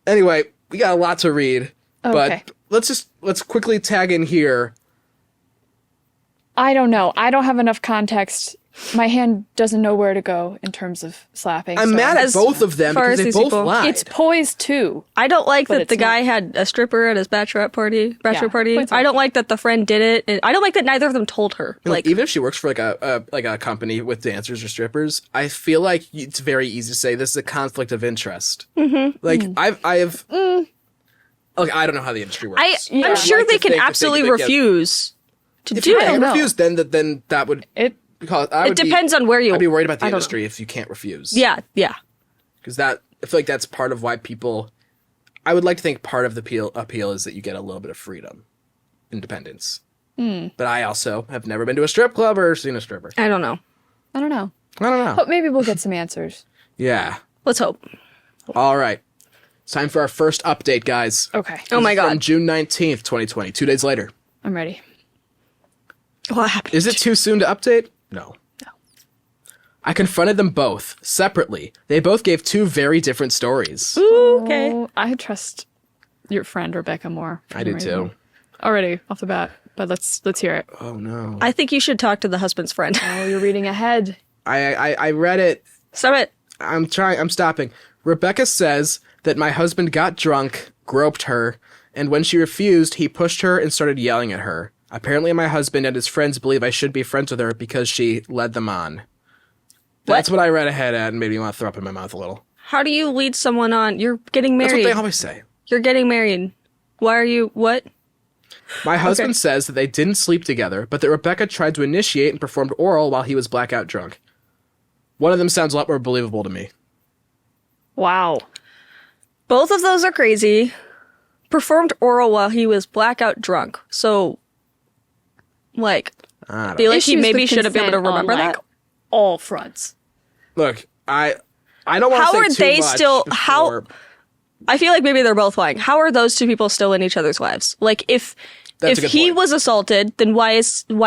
anyway, we got a lot to read. Okay. But let's quickly tag in here. I don't know. I don't have enough context. My hand doesn't know where to go in terms of slapping. I'm so mad at As both of them far because as they these both people- lied. It's poised too. I don't like But that the it's guy not- had a stripper at his bachelor party. points I out. don't like that the friend did it. And I don't like that neither of them told her. Like even if she works for like a company with dancers or strippers, I feel like it's very easy to say this is a conflict of interest. Mm-hmm. Like I have. Like I don't know how the industry works. Yeah. I'm sure like they to can think that they absolutely could get- refuse to If do you it. can't know. refuse, then that would It because It depends on where you. I'd be worried about the I don't industry if you can't refuse. Yeah, yeah. because I feel like that's part of why people. I would like to think part of the appeal is that you get a little bit of freedom, independence. But I also have never been to a strip club or seen a stripper. I don't know. I don't know. I don't know. But maybe we'll get some answers. Yeah. Let's hope. All right. It's time for our first update, guys. Okay. Oh my From God. June 19th, 2020, 2 days later. I'm ready. What happened? Is it too soon to update? No. I confronted them both, separately. They both gave two very different stories. Ooh, okay. Oh, I trust your friend Rebecca more. for I do some reason. too. Already off the bat, but let's hear it. Oh no. I think you should talk to the husband's friend. Oh, you're reading ahead. I read it. Stop it. I'm stopping. Rebecca says that my husband got drunk, groped her, and when she refused, he pushed her and started yelling at her. Apparently my husband and his friends believe I should be friends with her because she led them on. That's what I read ahead at and made me want to throw up in my mouth a little. How do you lead someone on? You're getting That's married. what they always say. You're getting married. Why are you? What? My husband says that they didn't sleep together, but that Rebecca tried to initiate and performed oral while he was blackout drunk. One of them sounds a lot more believable to me. Wow. Both of those are crazy. Performed oral while he was blackout drunk. So, like, I don't feel like he Issues maybe with should have been able to consent on, remember like, that. all fronts. Look, I don't want to How say are too they much still? before- I feel like maybe they're both lying. How are those two people still in each other's lives? Like, if That's a good he point. was assaulted, then why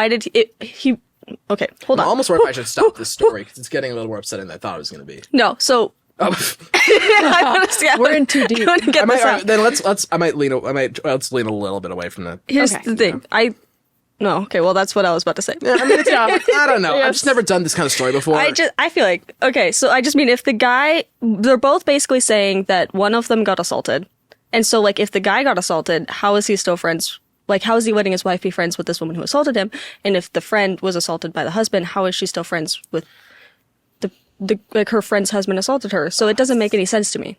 did he? Okay, hold I'm on. almost worried if I should stop this story because it's getting a little more upsetting than I thought it was going to be. No, so Oh. I want to see. We're in too deep. I want to I get might, this out. then let's lean a little bit away from that. Here's Okay. the thing. No, okay, well that's what I was about to say. I mean, I don't know. I've just never done this kind of story before. I feel like, okay, so I just mean if the guy, they're both basically saying that one of them got assaulted. And so like if the guy got assaulted, how is he still friends? Like how is he letting his wife be friends with this woman who assaulted him? And if the friend was assaulted by the husband, how is she still friends with the like her friend's husband assaulted her? So it doesn't make any sense to me.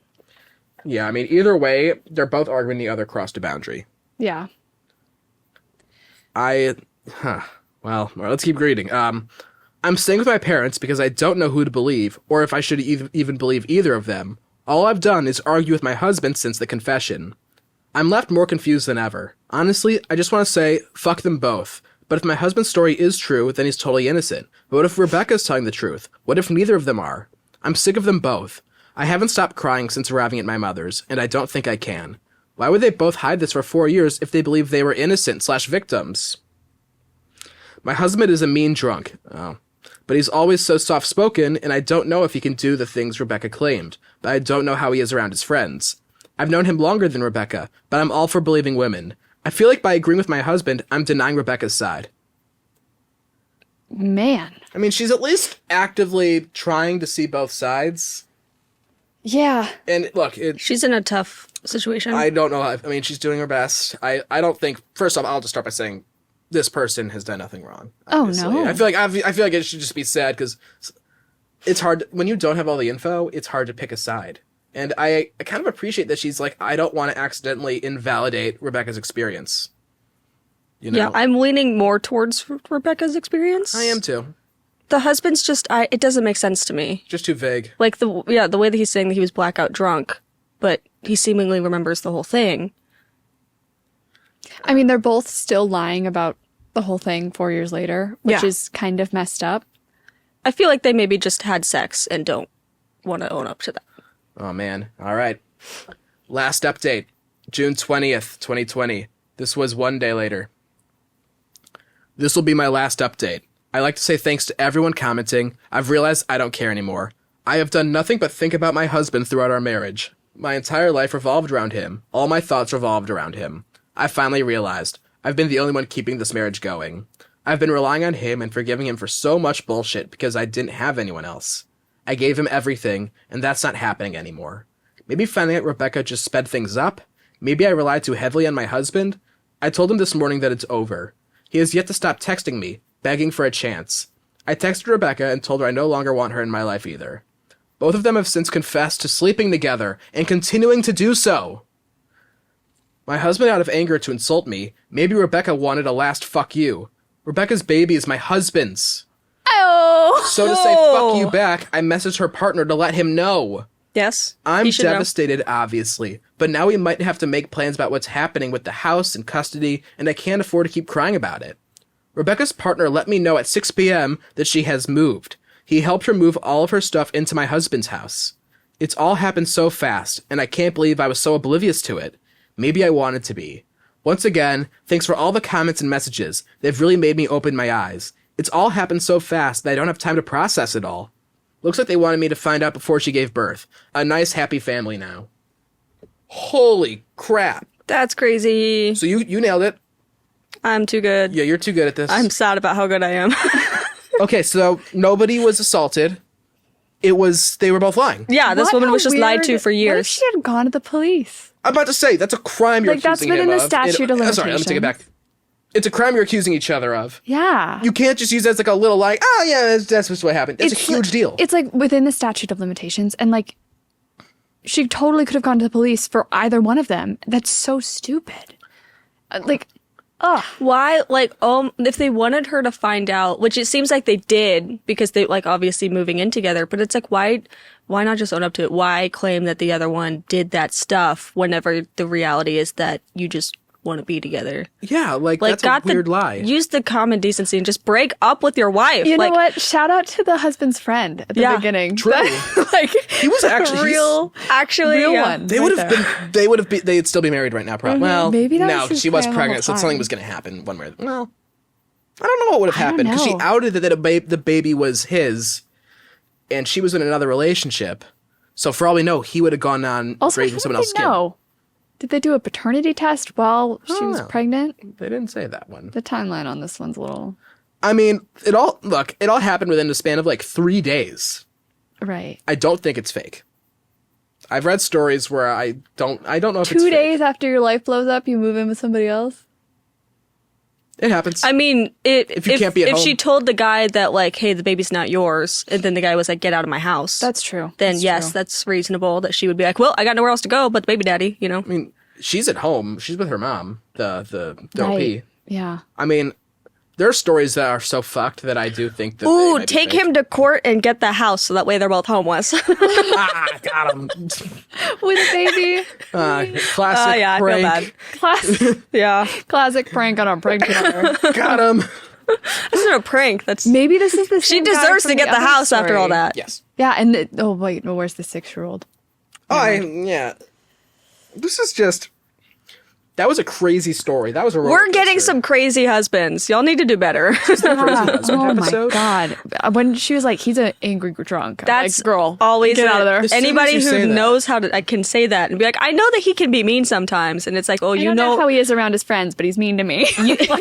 Yeah, I mean, either way, they're both arguing the other crossed a boundary. Yeah. Well, let's keep reading. I'm staying with my parents because I don't know who to believe, or if I should even believe either of them. All I've done is argue with my husband since the confession. I'm left more confused than ever. Honestly, I just want to say, fuck them both. But if my husband's story is true, then he's totally innocent. But what if Rebecca's telling the truth? What if neither of them are? I'm sick of them both. I haven't stopped crying since arriving at my mother's, and I don't think I can. Why would they both hide this for 4 years if they believe they were innocent/victims? My husband is a mean drunk. Oh. But he's always so soft-spoken, and I don't know if he can do the things Rebecca claimed, but I don't know how he is around his friends. I've known him longer than Rebecca, but I'm all for believing women. I feel like by agreeing with my husband, I'm denying Rebecca's side. Man. I mean, she's at least actively trying to see both sides. Yeah. And look, She's in a tough situation. I don't know. I mean, she's doing her best. I don't think. First off, I'll just start by saying this person has done nothing wrong. Obviously. Oh no. I feel like it should just be said because it's hard when you don't have all the info. It's hard to pick a side. And I kind of appreciate that she's like, I don't want to accidentally invalidate Rebecca's experience. You know? Yeah, I'm leaning more towards Rebecca's experience. I am too. The husband's just, it doesn't make sense to me. Just too vague. Like, the way that he's saying that he was blackout drunk, but he seemingly remembers the whole thing. I mean, they're both still lying about the whole thing 4 years later, which is kind of messed up. I feel like they maybe just had sex and don't want to own up to that. Oh, man. All right. Last update. June 20th, 2020. This was 1 day later. This will be my last update. I like to say thanks to everyone commenting. I've realized I don't care anymore. I have done nothing but think about my husband throughout our marriage. My entire life revolved around him. All my thoughts revolved around him. I finally realized I've been the only one keeping this marriage going. I've been relying on him and forgiving him for so much bullshit because I didn't have anyone else. I gave him everything, and that's not happening anymore. Maybe finding out Rebecca just sped things up. Maybe I relied too heavily on my husband. I told him this morning that it's over. He has yet to stop texting me, begging for a chance. I texted Rebecca and told her I no longer want her in my life either. Both of them have since confessed to sleeping together and continuing to do so. My husband out of anger to insult me. Maybe Rebecca wanted a last fuck you. Rebecca's baby is my husband's. Oh! So to say fuck you back, I messaged her partner to let him know. Yes. I'm he should know. devastated, obviously, but now we might have to make plans about what's happening with the house and custody, and I can't afford to keep crying about it. Rebecca's partner let me know at 6 p.m. that she has moved. He helped her move all of her stuff into my husband's house. It's all happened so fast, and I can't believe I was so oblivious to it. Maybe I wanted to be. Once again, thanks for all the comments and messages. They've really made me open my eyes. It's all happened so fast that I don't have time to process it all. Looks like they wanted me to find out before she gave birth. A nice, happy family now. Holy crap. That's crazy. So you nailed it. I'm too good. Yeah, you're too good at this. I'm sad about how good I am. Okay, so nobody was assaulted. They were both lying. Yeah, this What woman a was just lied to weird- for What if years. she had gone to the police? I'm about to say, that's a crime you're Like, that's accusing him within of. the statute of Sorry, let me take it back. limitations. It's a crime you're accusing each other of. Yeah. You can't just use it as like a little like, oh yeah, that's just what happened. That's a huge deal. It's like within the statute of limitations, and like she totally could have gone to the police for either one of them. That's so stupid. Why, if they wanted her to find out, which it seems like they did, because they, like, obviously moving in together, but it's like, why not just own up to it? Why claim that the other one did that stuff whenever the reality is that you just want to be together? Yeah, like that's a weird lie. Use the common decency and just break up with your wife. You know what? Shout out to the husband's friend at the beginning. True. He was actually real one. They would have been. They'd still be married right now, probably. Well, Maybe that no, was because his she was plan the pregnant, so whole something time. was going to happen one way. Well, I don't know what would have I don't happened because she know. outed that the baby was his, and she was in another relationship. So for all we know, he would have gone on Also, raising how someone did else's they know? Did they do a paternity test while she was know. pregnant? kid. They didn't say that one. The timeline on this one's a little I mean, it all happened within the span of like 3 days. right. I don't think it's fake. I've read stories where I don't know if it's 2 fake. days after your life blows up, you move in with somebody else. It happens. I mean, if you can't be at if she home. told the guy that, like, hey, the baby's not yours, and then the guy was like, get out of my house. That's true. Then That's yes, true. that's reasonable that she would be like, well, I got nowhere else to go but the baby daddy, you know? I mean, she's at home. She's with her mom, the OP. Right. Yeah. I mean, there are stories that are so fucked that I do think that. Ooh, they might be take fake. him to court and get the house so that way they're both homeless. Got him. With a baby. Classic yeah, I feel prank. bad. Yeah. Classic prank on our prank killer. Got him. This isn't a prank. That's Maybe this is the she same guy deserves from to get the other house after all story. that. Yes. Yeah, and oh wait, no, where's the 6-year-old? Yeah. This is just. That was a crazy story. That was a. We're getting some crazy husbands. Y'all need to do better. Oh my episode. god! When she was like, "He's an angry drunk," I'm That's like, girl, always get out of there. As soon as Anybody you say who that. knows how to can say that and be like, I know that he can be mean sometimes, and it's like, oh, I you don't know know, how he is around his friends, but he's mean to me.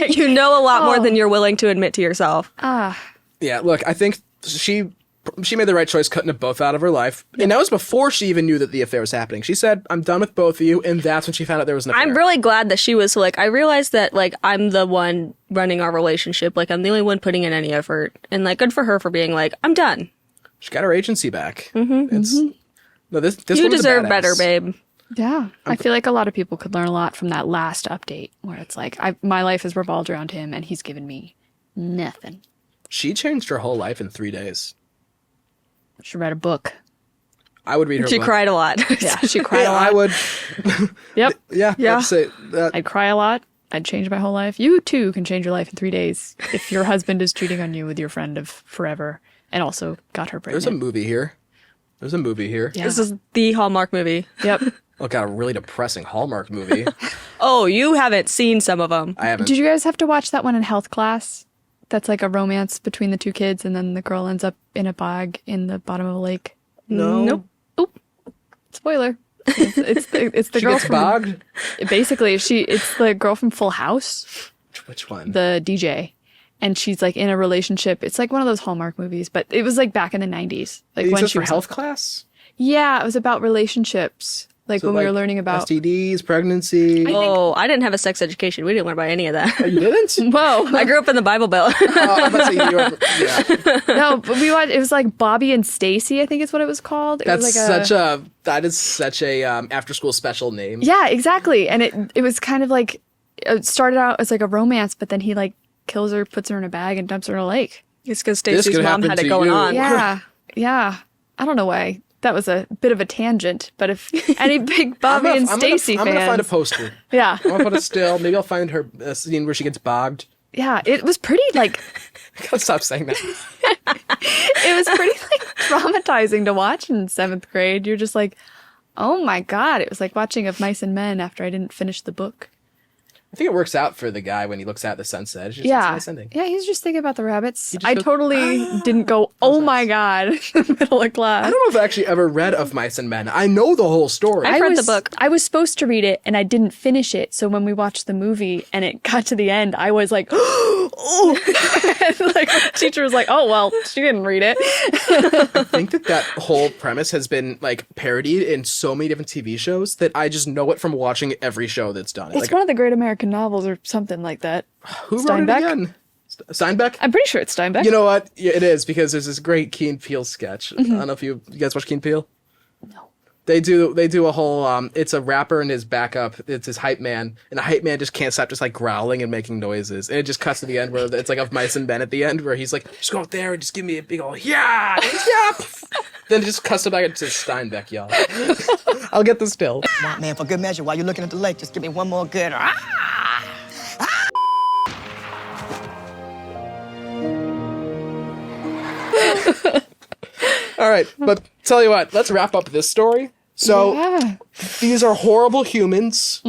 you know a lot more Oh. than you're willing to admit to yourself. Yeah, look, I think she made the right choice cutting them both out of her life. And that was before she even knew that the affair was happening. She said, I'm done with both of you, and that's when she found out there was an affair. I'm really glad that she was like, I realized that like I'm the one running our relationship, like I'm the only one putting in any effort, and like good for her for being like, I'm done. She got her agency back. It's no, this You woman's a deserve badass. better, babe. Yeah, I feel like a lot of people could learn a lot from that last update, where it's like, my life has revolved around him, and he's given me nothing. She changed her whole life in 3 days. Should write a book. I would read her She book. cried a lot. Yeah, she cried Yeah, a lot. I would. Yep, Yeah, Yeah. I'd say that. I'd cry a lot. I'd change my whole life. You too can change your life in 3 days if your husband is cheating on you with your friend of forever, and also got her There's pregnant. a movie here. There's a movie here. Yeah. This is the Hallmark movie. Yep. Oh, God, a really depressing Hallmark movie. Oh, you haven't seen some of them. I haven't. Did you guys have to watch that one in health class? That's like a romance between the two kids, and then the girl ends up in a bog in the bottom of a lake. No. Nope. Spoiler. It's the She girl gets from bogged? basically it's the girl from Full House, Which one? the DJ, and she's like in a relationship. It's like one of those Hallmark movies, but it was like back in the 90s, like Is when this she for was health class? Yeah, it was about relationships, like So, when we were like, learning about. STDs, pregnancy. Oh, I didn't have a sex education. We didn't learn about any of that. You didn't? Whoa, I grew up in the Bible Belt. I'm about to say you were, yeah. no, but we watched. It was like Bobby and Stacy, I think is what it was called. It That's was like that is such a after school special name. Yeah, exactly. And it was kind of like it started out as like a romance, but then he like kills her, puts her in a bag, and dumps her in a lake. It's because This Stacey's could mom happen had it to going you. on. Yeah, yeah. I don't know why. That was a bit of a tangent, but if any big Bobby and Stacy I'm gonna find a fans, poster. yeah, I'm gonna put it still. Maybe I'll find her scene where she gets bogged. yeah, it was pretty like I gotta stop saying that. it was pretty like traumatizing to watch in 7th grade. You're just like, oh my god! It was like watching Of Mice and Men after I didn't finish the book. I think it works out for the guy when he looks at the sunset. It's just, Yeah, it's a nice ending. yeah, he's just thinking about the rabbits. just I goes, totally didn't go, oh my god, in the middle of class. I don't know if I actually ever read Of Mice and Men. I know the whole story. I've read the was- book. I was supposed to read it and I didn't finish it. So when we watched the movie and it got to the end, I was like, oh, and like the teacher was like, oh, well, she didn't read it. I think that whole premise has been like parodied in so many different TV shows that I just know it from watching every show that's done it. It's Like, one of the great American novels or something like that. who wrote Steinbeck? it again? Steinbeck? I'm pretty sure it's Steinbeck. You know what? Yeah, it is because there's this great Key and Peele sketch. I don't know if you guys watch Key and Peele. No. They do a whole it's a rapper and his backup, it's his hype man, and the hype man just can't stop just like growling and making noises. And it just cuts to the end where it's like Of Mice and Men at the end where he's like, just go out there and just give me a big old yeah. Then it just cuts to back to Steinbeck, y'all. I'll get the still. Man, for good measure, while you're looking at the lake, just give me one more good. All right, but tell you what, let's wrap up this story. So Yeah. these are horrible humans.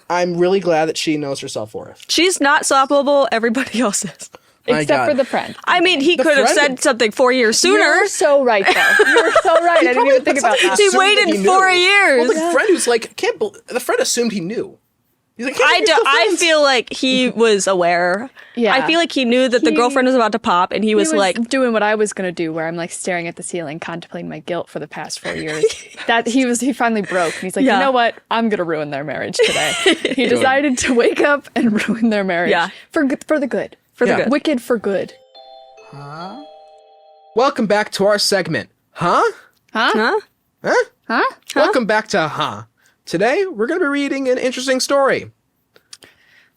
I'm really glad that she knows her self-worth. She's not slappable. Everybody else is. My Except God. for the friend. I mean, he could have friend- said something 4 years sooner. You're so right, though. You're so right. I didn't even think about that. He assumed that waited he 4 knew. years. Well, the friend who's like, the friend assumed he knew. He's like, I do. I feel like he was aware. Yeah. I feel like he knew that the He- girlfriend was about to pop, and he was, like, doing what I was gonna do, where I'm like staring at the ceiling, contemplating my guilt for the past 4 years. He finally broke, and he's like, Yeah. you know what? I'm gonna ruin their marriage today. He decided to wake up and ruin their marriage. Yeah. for the good, the good. wicked for good. Welcome back to our segment. Huh? huh? Welcome back to Huh. Today, we're going to be reading an interesting story.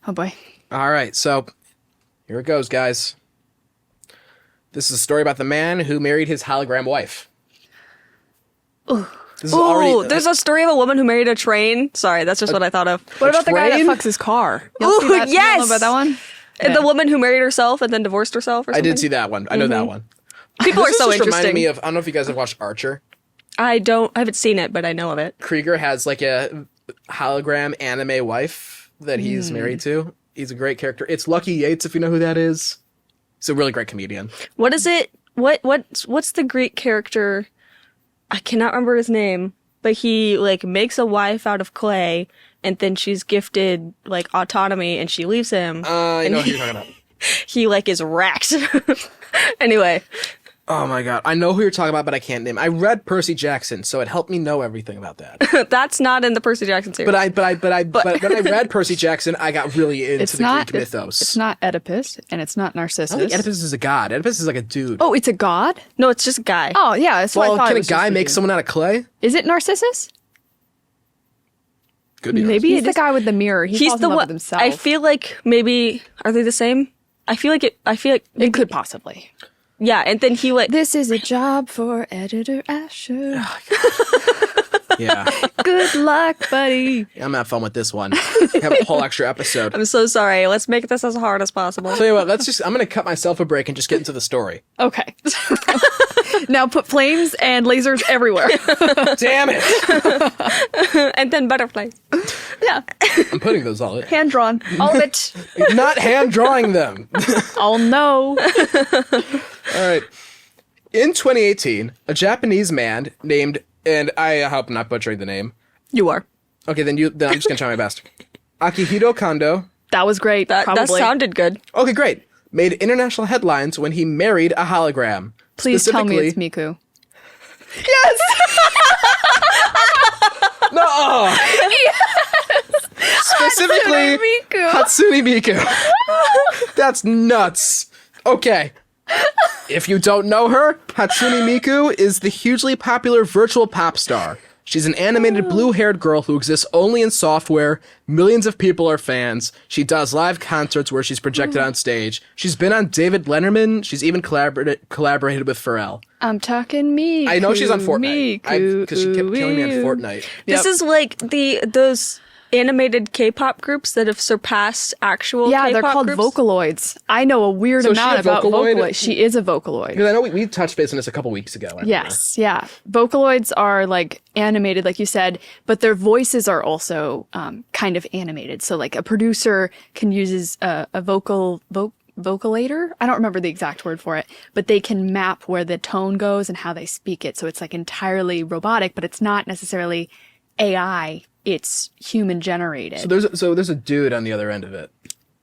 Oh boy. All right, so here it goes, guys. This is a story about the man who married his hologram wife. This is Ooh, there's a story of a woman who married a train. Sorry, that's just what I thought of. What about the guy that train? fucks his car? Ooh, See that? You yes! know about that one? And the woman who married herself and then divorced herself or I something. did see that one. I know that one. People are This so just reminded interesting. me of, I don't know if you guys have watched Archer. I haven't seen it, but I know of it. Krieger has like a hologram anime wife that he's married to. He's a great character. It's Lucky Yates, if you know who that is. He's a really great comedian. What is it? What's the Greek character? I cannot remember his name, but he like makes a wife out of clay, and then she's gifted like autonomy, and she leaves him. I know who you're talking about. He like is wrecked. Anyway, Oh my god, I know who you're talking about, but I can't name. I read Percy Jackson, so it helped me know everything about that. that's not in the Percy Jackson series. But when I read Percy Jackson, I got really into It's the not Greek mythos. It's not Oedipus, and it's not I don't Narcissus. think Oedipus is a god. Oedipus is like a dude. Oh, it's a god? no, it's just a guy. Oh, yeah, that's what I well, thought. can it a was guy supposed to make be. someone out of clay? Is it Narcissus? Could be. Maybe He's he's the guy with the mirror. He He's falls the in love one. with himself. I feel like maybe are they the same? I feel like it could possibly. yeah. And then he like This is a job for editor Asher. Yeah, Good luck, buddy. I'm gonna have fun with this one. Have a whole extra episode. I'm so sorry. Let's make this as hard as possible. Tell you what, I'm gonna cut myself a break and just get into the story. Okay. Now put flames and lasers everywhere. Damn it! And then butterflies. Yeah. I'm putting those all in. Hand drawn. All of it. Not hand drawing them. Oh no. All right. In 2018, a Japanese man named, and I hope I'm not butchering the name. You are. Okay, then I'm just gonna try my best. Akihito Kondo. That was great. That probably. sounded good. Okay, great. Made international headlines when he married a hologram. Please tell me it's Specifically- Miku. Yes. No. Specifically, Hatsune Miku. That's nuts. Okay. If you don't know her, Hatsune Miku is the hugely popular virtual pop star. She's an animated blue-haired girl who exists only in software. Millions of people are fans. She does live concerts where she's projected on stage. She's been on David Letterman. She's even collaborated with Pharrell. I'm talking Miku. I know she's on Fortnite Miku. because she kept killing me on Fortnite. This is like those animated K-pop groups that have surpassed actual Yeah, K-pop they're called groups. Vocaloids. I know a weird So is she amount a about Vocaloid? Vocaloid. She is a Vocaloid. Because I know we touched base on this a couple weeks ago. I remember. Yes, yeah. Vocaloids are like animated, like you said, but their voices are also kind of animated. So like a producer can use a vocalator. I don't remember the exact word for it, but they can map where the tone goes and how they speak it. So it's like entirely robotic, but it's not necessarily AI. It's human generated. So there's a dude on the other end of it.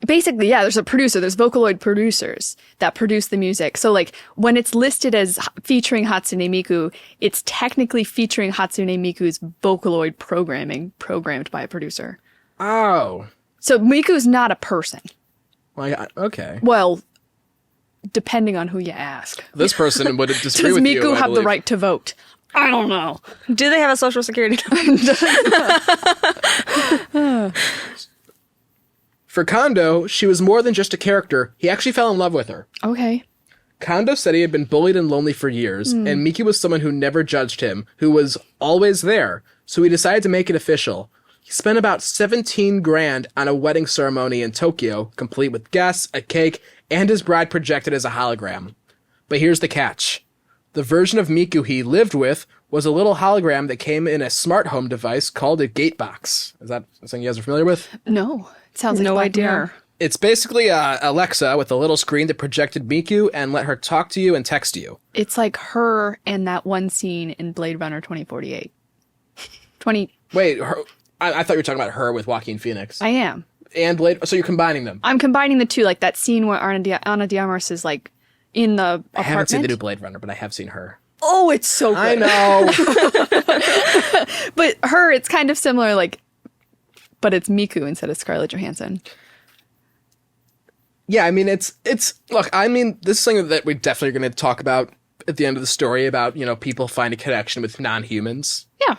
Basically, yeah, there's a producer. There's Vocaloid producers that produce the music. So, like, when it's listed as featuring Hatsune Miku, it's technically featuring Hatsune Miku's Vocaloid programmed by a producer. Oh. So, Miku's not a person. Okay. Well, depending on who you ask. This person would disagree Does with Miku you. I have the believe. right to vote? I don't know. Do they have a social security number? For Kondo, she was more than just a character. He actually fell in love with her. Okay. Kondo said he had been bullied and lonely for years, and Miki was someone who never judged him, who was always there. So he decided to make it official. He spent about 17 grand on a wedding ceremony in Tokyo, complete with guests, a cake, and his bride projected as a hologram. But here's the catch. The version of Miku he lived with was a little hologram that came in a smart home device called a gatebox. Is that something you guys are familiar with? No. It sounds like No Black idea. Mirror. It's basically Alexa with a little screen that projected Miku and let her talk to you and text you. It's like her and that one scene in Blade Runner 2048. Wait, I thought you were talking about her with Joaquin Phoenix. I am. And Blade, so you're combining them. I'm combining the two, like that scene where Ana de Armas is like in the apartment. I haven't seen the new Blade Runner, but I have seen her. Oh, it's so good. I know. But her, it's kind of similar, like, but it's Miku instead of Scarlett Johansson. Yeah, I mean, it's look, I mean, this is something that we're definitely going to talk about at the end of the story about, people find a connection with non-humans. Yeah.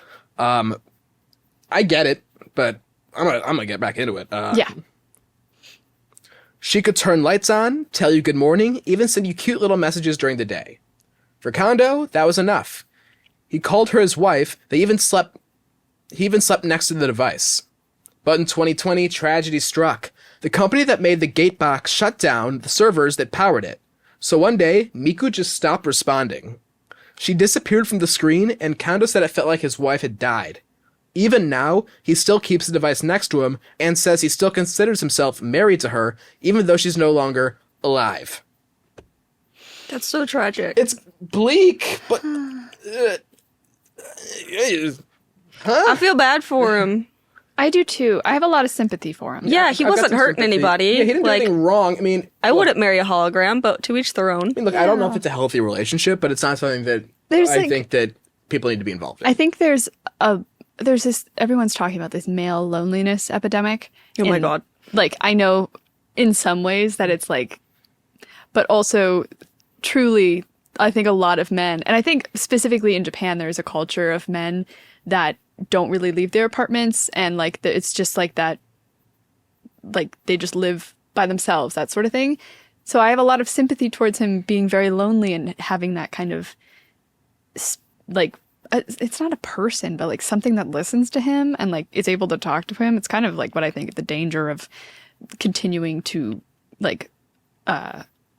I get it, but I'm gonna get back into it. Yeah. She could turn lights on, tell you good morning, even send you cute little messages during the day. For Kondo, that was enough. He called her his wife. He even slept next to the device. But in 2020, tragedy struck. The company that made the Gatebox shut down the servers that powered it. So one day, Miku just stopped responding. She disappeared from the screen, and Kondo said it felt like his wife had died. Even now, he still keeps the device next to him and says he still considers himself married to her, even though she's no longer alive. That's so tragic. It's bleak, but... I feel bad for him. I do too. I have a lot of sympathy for him. Yeah, he I've got wasn't some hurting sympathy. anybody. Yeah, he didn't do like, anything wrong. I mean... I wouldn't marry a hologram, but to each their own. Look, I don't know if it's a healthy relationship, but it's not something that I think that people need to be involved in. I think there's this, everyone's talking about this male loneliness epidemic. Oh my And, God. Like, I know in some ways that it's like, but also truly, I think a lot of men, and I think specifically in Japan, there's a culture of men that don't really leave their apartments, and like it's just like that, like they just live by themselves, that sort of thing. So I have a lot of sympathy towards him being very lonely and having that kind of like, it's not a person, but like something that listens to him and like is able to talk to him. It's kind of like what I think the danger of continuing to like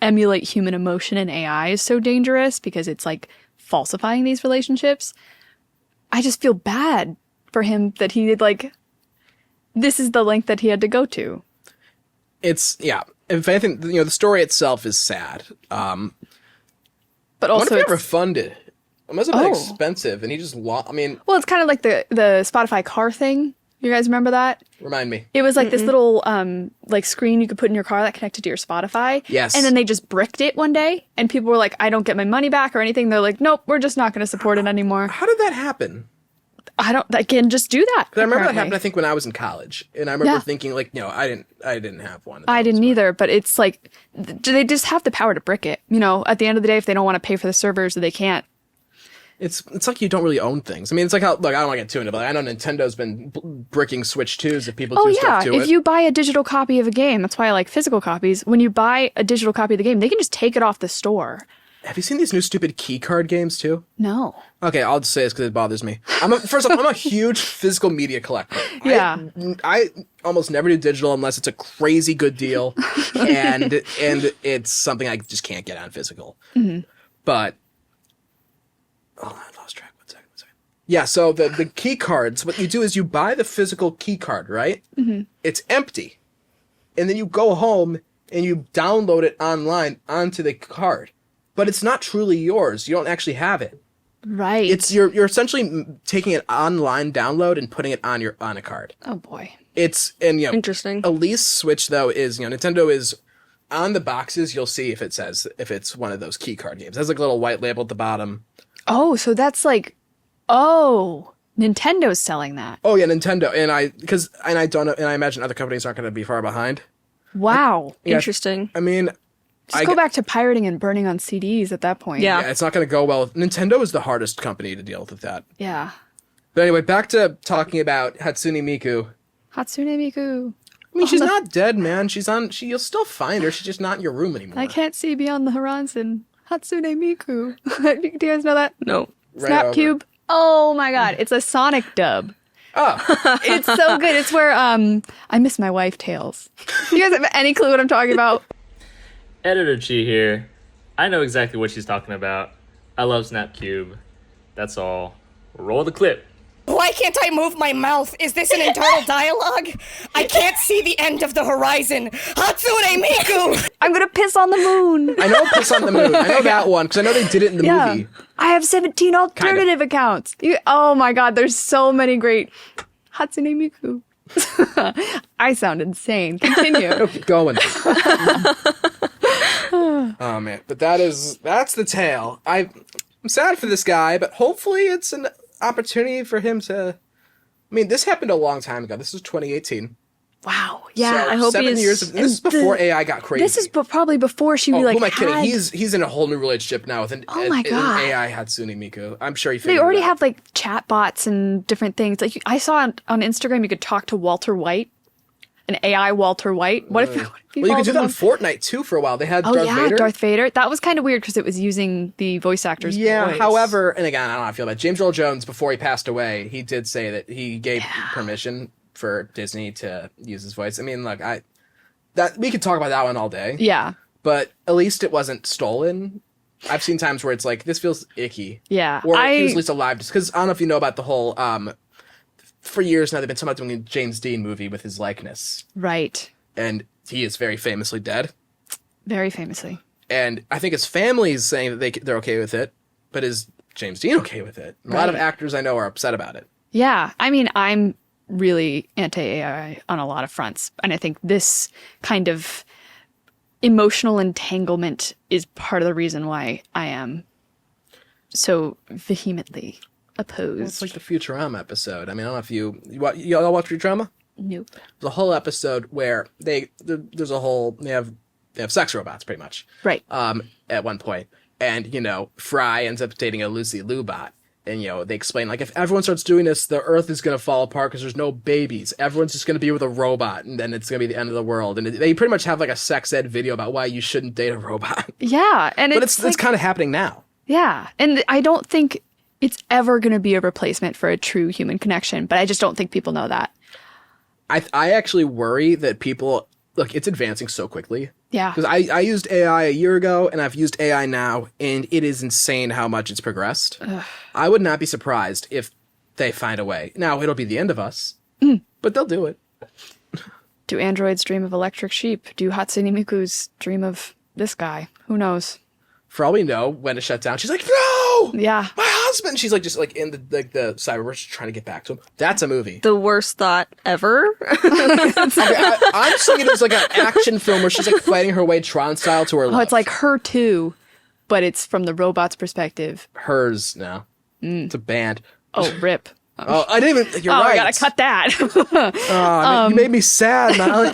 emulate human emotion in AI is so dangerous, because it's like falsifying these relationships. I just feel bad for him that he did, like, this is the length that he had to go to. It's, yeah. If anything, the story itself is sad. But What also, if he refunded? It must have been expensive, and he just lost. I mean, well, it's kind of like the Spotify car thing. You guys remember that? remind me. It was like this little like screen you could put in your car that connected to your Spotify. Yes. And then they just bricked it one day, and people were like, I don't get my money back or anything. They're like, nope, we're just not going to support it anymore. How did that happen? I can just do that. Because I remember that apparently. happened, I think, when I was in college, and I remember thinking, like, no, I didn't have one. I didn't either, but it's like, they just have the power to brick it. At the end of the day, if they don't want to pay for the servers, they can't. It's like you don't really own things. I mean, it's like how, look, I don't want to get too into it, but I know Nintendo's been bricking Switch 2s if people do stuff to it. If you buy a digital copy of a game, that's why I like physical copies. When you buy a digital copy of the game, they can just take it off the store. Have you seen these new stupid key card games too? No. Okay, I'll just say this because it bothers me. First off, I'm a huge physical media collector. Yeah. I almost never do digital unless it's a crazy good deal, and it's something I just can't get on physical. Mm-hmm. But I lost track. One second. Yeah, so the key cards, what you do is you buy the physical key card, right? Mm-hmm. It's empty, and then you go home and you download it online onto the card, but it's not truly yours. You don't actually have it. Right. It's you're essentially taking an online download and putting it on a card. Oh boy. Interesting. At least Switch though is Nintendo is on the boxes. You'll see if it's one of those key card games. It has like a little white label at the bottom. Oh, so that's like, Nintendo's selling that. Oh yeah, Nintendo, and I don't know, and I imagine other companies aren't going to be far behind. Wow. Yeah, Interesting. I mean, Just go back to pirating and burning on CDs at that point. Yeah. yeah, it's not going to go well. Nintendo is the hardest company to deal with that. Yeah. But anyway, back to talking about Hatsune Miku. Hatsune Miku. I mean, she's not dead, man. You'll still find her. She's just not in your room anymore. I can't see beyond the horizon. Hatsune Miku. Do you guys know that? No. Right over. Snapcube. Oh my god, it's a Sonic dub. Oh, It's so good. It's where I miss my wife tales. Do you guys have any clue what I'm talking about? Editor Chi here. I know exactly what she's talking about. I love Snapcube. That's all. Roll the clip. Why can't I move my mouth? Is this an internal dialogue? I can't see the end of the horizon. Hatsune Miku! I'm gonna piss on the moon. I know Piss on the Moon. I know that one because I know they did it in the movie. I have 17 alternative accounts. Oh my god, there's so many great Hatsune Miku. I sound insane. Continue. Keep going. Oh man, but that's the tale. I'm sad for this guy, but hopefully it's an opportunity for him to. I mean, this happened a long time ago. This was 2018. Wow. Yeah. So I hope 7 he's- years. This is before AI got crazy. This is probably before she who like am I kidding? had- He's in a whole new relationship now with an my God. AI Hatsune Miku. I'm sure he. They figured already it out. have like chat bots and different things. Like I saw on Instagram you could talk to Walter White. an AI Walter White. What if Well, you could do that in Fortnite too for a while. They had Oh Darth yeah, Vader. Darth Vader. That was kind of weird because it was using the voice actor's voice. However, and again, I don't know how I feel about it. James Earl Jones, before he passed away, he did say that he gave permission for Disney to use his voice. I mean, look, we could talk about that one all day. Yeah. But at least it wasn't stolen. I've seen times where it's like, this feels icky. Yeah. Or he was at least alive. Just because I don't know if you know about the whole, for years now, they've been talking about doing a James Dean movie with his likeness. Right. And he is very famously dead. Very famously. And I think his family is saying that they're okay with it. But is James Dean okay with it? A lot of actors I know are upset about it. Yeah. I mean, I'm really anti-AI on a lot of fronts. And I think this kind of emotional entanglement is part of the reason why I am so vehemently opposed. Well, it's like the Futurama episode. I mean, I don't know if you all watch Futurama? Nope. The whole episode where they have sex robots pretty much. Right. At one point. And, Fry ends up dating a Lucy Liu bot. And, they explain, like, if everyone starts doing this, the Earth is going to fall apart because there's no babies. Everyone's just going to be with a robot, and then it's going to be the end of the world. And they pretty much have, like, a sex ed video about why you shouldn't date a robot. Yeah. And But it's kind of happening now. Yeah. And I don't think it's ever going to be a replacement for a true human connection, but I just don't think people know that. I actually worry that people... Look, it's advancing so quickly. Yeah. Because I used AI a year ago, and I've used AI now, and it is insane how much it's progressed. Ugh. I would not be surprised if they find a way. Now, it'll be the end of us, but they'll do it. Do androids dream of electric sheep? Do Hatsune Miku's dream of this guy? Who knows? For all we know, when it shut down, she's like, no! Yeah. My husband! She's like, just like in the cyberverse trying to get back to him. That's a movie. The worst thought ever. I'm just thinking there's like an action film where she's like fighting her way Tron style to her love. Oh, it's like Her too, but it's from the robot's perspective. Hers now. It's a band. Oh, rip. Oh, I didn't even. You're Oh, right. I gotta cut that. You made me sad, man.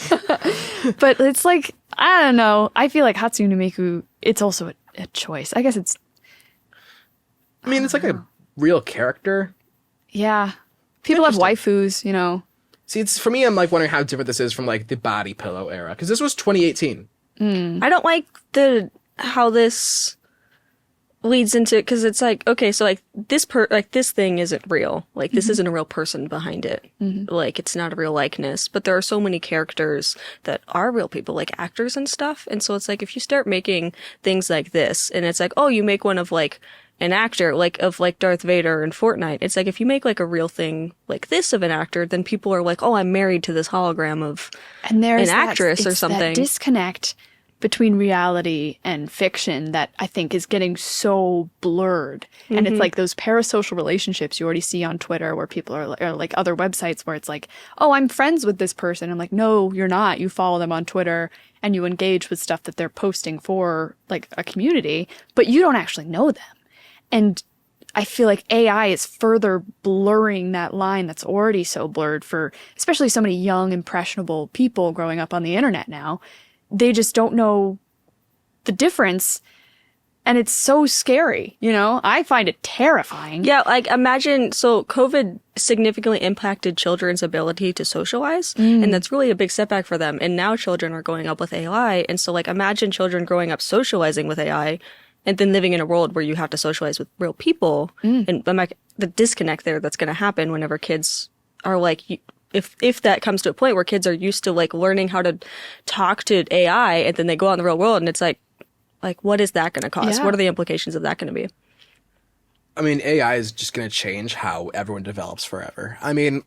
But it's like, I don't know. I feel like Hatsune Miku, it's also a choice. I guess it's... I mean, it's like a real character. Yeah. People have waifus, See, it's for me, I'm like wondering how different this is from like the body pillow era. Because this was 2018. I don't like how this leads into, because it's like, okay, so like this thing isn't real. Like this isn't a real person behind it. Like it's not a real likeness. But there are so many characters that are real people, like actors and stuff. And so it's like if you start making things like this, and it's like, oh, you make one of like an actor, like of like Darth Vader in Fortnite. It's like if you make like a real thing like this of an actor, then people are like, oh, I'm married to this hologram of an actress or it's something. That disconnect between reality and fiction that I think is getting so blurred. And it's like those parasocial relationships you already see on Twitter where people are or like other websites where it's like, oh, I'm friends with this person. I'm like, no, you're not. You follow them on Twitter and you engage with stuff that they're posting for like a community, but you don't actually know them. And I feel like AI is further blurring that line that's already so blurred for especially so many young, impressionable people growing up on the internet now. They just don't know the difference. And it's so scary, I find it terrifying. Yeah, like imagine, so COVID significantly impacted children's ability to socialize, and that's really a big setback for them. And now children are growing up with AI, and so like imagine children growing up socializing with AI, and then living in a world where you have to socialize with real people, and like the disconnect there that's going to happen whenever kids are like, if that comes to a point where kids are used to like learning how to talk to AI, and then they go out in the real world, and it's like what is that going to cause? Yeah. What are the implications of that going to be? I mean, AI is just going to change how everyone develops forever. I mean,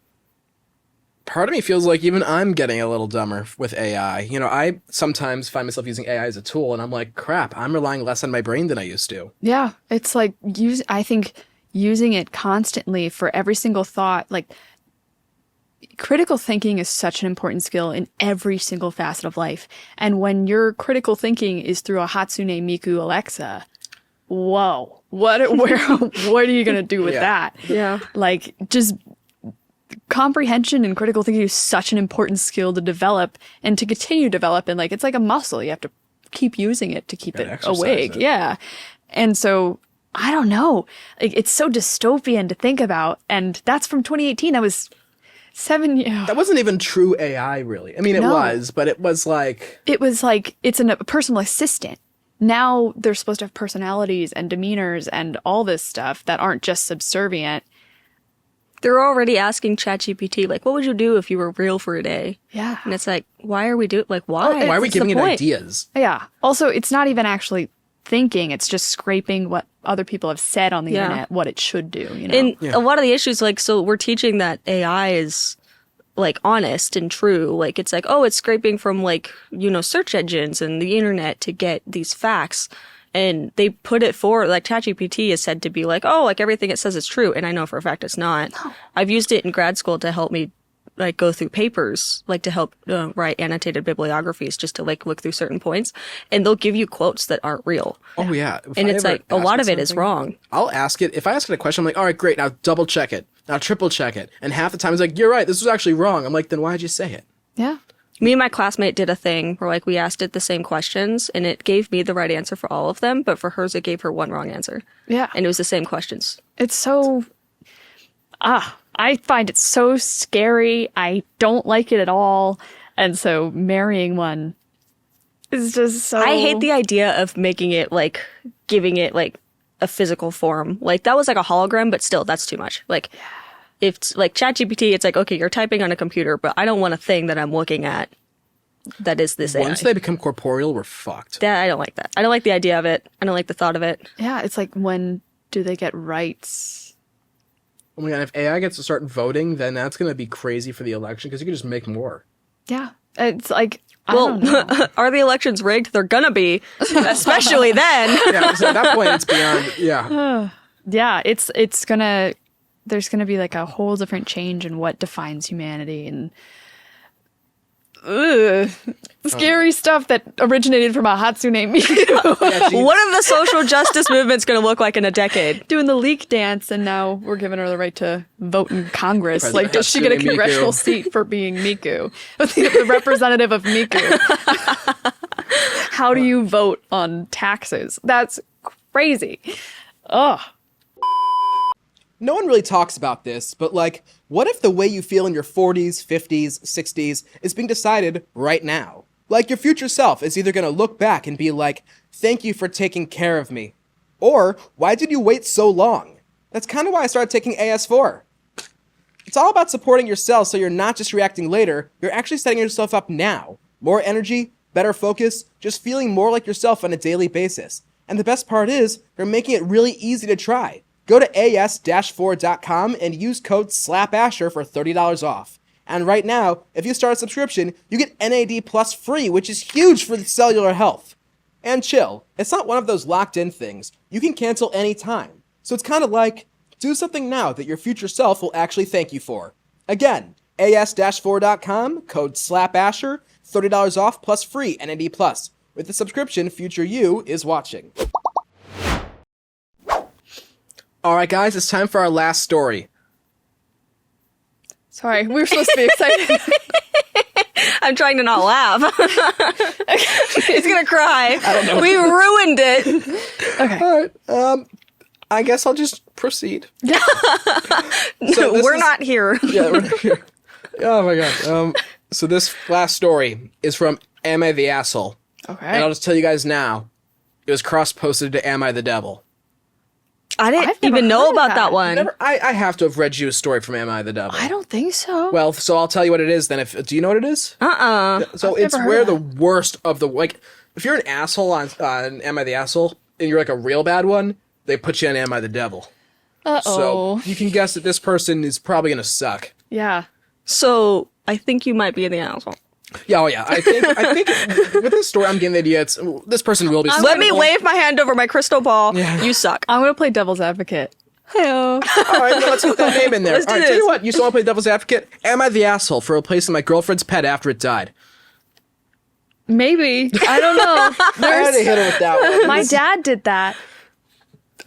part of me feels like even I'm getting a little dumber with AI. I sometimes find myself using AI as a tool, and I'm like, crap, I'm relying less on my brain than I used to. Yeah, it's like I think using it constantly for every single thought, like critical thinking is such an important skill in every single facet of life. And when your critical thinking is through a Hatsune Miku Alexa, whoa, what are you going to do with that? Yeah. Like just comprehension and critical thinking is such an important skill to develop and to continue to develop. And like, it's like a muscle. You have to keep using it to keep it awake. Yeah. And so I don't know, like it's so dystopian to think about. And that's from 2018. 7 years. That wasn't even true AI, really. I mean, it No. was, but it was like... It was like, it's a personal assistant. Now they're supposed to have personalities and demeanors and all this stuff that aren't just subservient. They're already asking ChatGPT, like, what would you do if you were real for a day? Yeah. And it's like, why are we doing, like, why? Why are we What's the giving it point? ideas? Yeah. Also, it's not even actually thinking. It's just scraping what other people have said on the Yeah. internet, what it should do, you know? And a lot of the issues, like, so we're teaching that AI is, like, honest and true. Like, it's like, oh, it's scraping from, like, you know, search engines and the internet to get these facts. And they put it forward, like, ChatGPT is said to be like, oh, like, everything it says is true. And I know for a fact it's not. No. I've used it in grad school to help me, like, go through papers, like, to help write annotated bibliographies, just to, like, look through certain points. And they'll give you quotes that aren't real. Oh, yeah. If And I it's ever like, a ask lot of it is something, wrong. I'll ask it. If I ask it a question, I'm like, all right, great. Now double check it. Now triple check it. And half the time it's like, you're right. This was actually wrong. I'm like, then why'd you say it? Yeah. Me and my classmate did a thing where, like, we asked it the same questions and it gave me the right answer for all of them, but for hers it gave her one wrong answer. Yeah. And it was the same questions. It's so I find it so scary. I don't like it at all. And so marrying one is just so I hate the idea of making it, like, giving it, like, a physical form. Like, that was like a hologram, but still, that's too much. Like, if it's like ChatGPT, it's like, okay, you're typing on a computer, but I don't want a thing that I'm looking at that is this AI. Once they become corporeal, we're fucked. I don't like that. I don't like the idea of it. I don't like the thought of it. Yeah, it's like, when do they get rights? Oh my God, if AI gets to start voting, then that's going to be crazy for the election because you can just make more. Yeah. It's like, I Well, don't know. are the elections rigged? They're gonna be, especially then. Yeah, so at that point, it's beyond, yeah. Yeah, it's gonna, there's gonna be like a whole different change in what defines humanity and scary stuff that originated from a Hatsune Miku. What are the social justice movements gonna look like in a decade? Doing the leak dance, and now we're giving her the right to vote in Congress. President Like, does she get a Hatsune congressional Miku. seat for being Miku? The representative of Miku. How do you vote on taxes? That's crazy. Ugh. No one really talks about this, but like, what if the way you feel in your 40s, 50s, 60s is being decided right now? Like, your future self is either gonna look back and be like, thank you for taking care of me. Or, why did you wait so long? That's kind of why I started taking AS4. It's all about supporting yourself so you're not just reacting later, you're actually setting yourself up now. More energy, better focus, just feeling more like yourself on a daily basis. And the best part is, they're making it really easy to try. Go to as-4.com and use code SLAPASHER for $30 off. And right now, if you start a subscription, you get NAD Plus free, which is huge for the cellular health. And chill, it's not one of those locked-in things. You can cancel anytime. So it's kind of like, do something now that your future self will actually thank you for. Again, as-4.com, code SLAPASHER, $30 off plus free NAD Plus. With the subscription, future you is watching. Alright guys, it's time for our last story. Sorry, we were supposed to be excited. I'm trying to not laugh. He's gonna cry. I don't know. We ruined it. Okay. I guess I'll just proceed. We're not here. Yeah, we're not here. Oh my god. So this last story is from Am I the Asshole? Okay. And I'll just tell you guys now, it was cross-posted to Am I the Devil? I didn't I've never even know heard of about that. that one. I have to have read you a story from Am I the Devil. I don't think so. Well, so I'll tell you what it is then. Do you know what it is? So I've it's never heard where of the that. worst of the, like, if you're an asshole on Am I the Asshole, and you're like a real bad one, they put you on Am I the Devil. Uh-oh. So you can guess that this person is probably gonna suck. Yeah. So I think you might be in the asshole. Yeah, oh yeah. I think with this story, I'm getting the idea. This person will be. Let me wave my hand over my crystal ball. Yeah. You suck. I'm going to play devil's advocate. Hello. All right, let's put that name in there. Let's do All right, tell this. you what. You still want to play devil's advocate? Am I the asshole for replacing my girlfriend's pet after it died? Maybe. I don't know. I had to hit her with that one. My dad did that.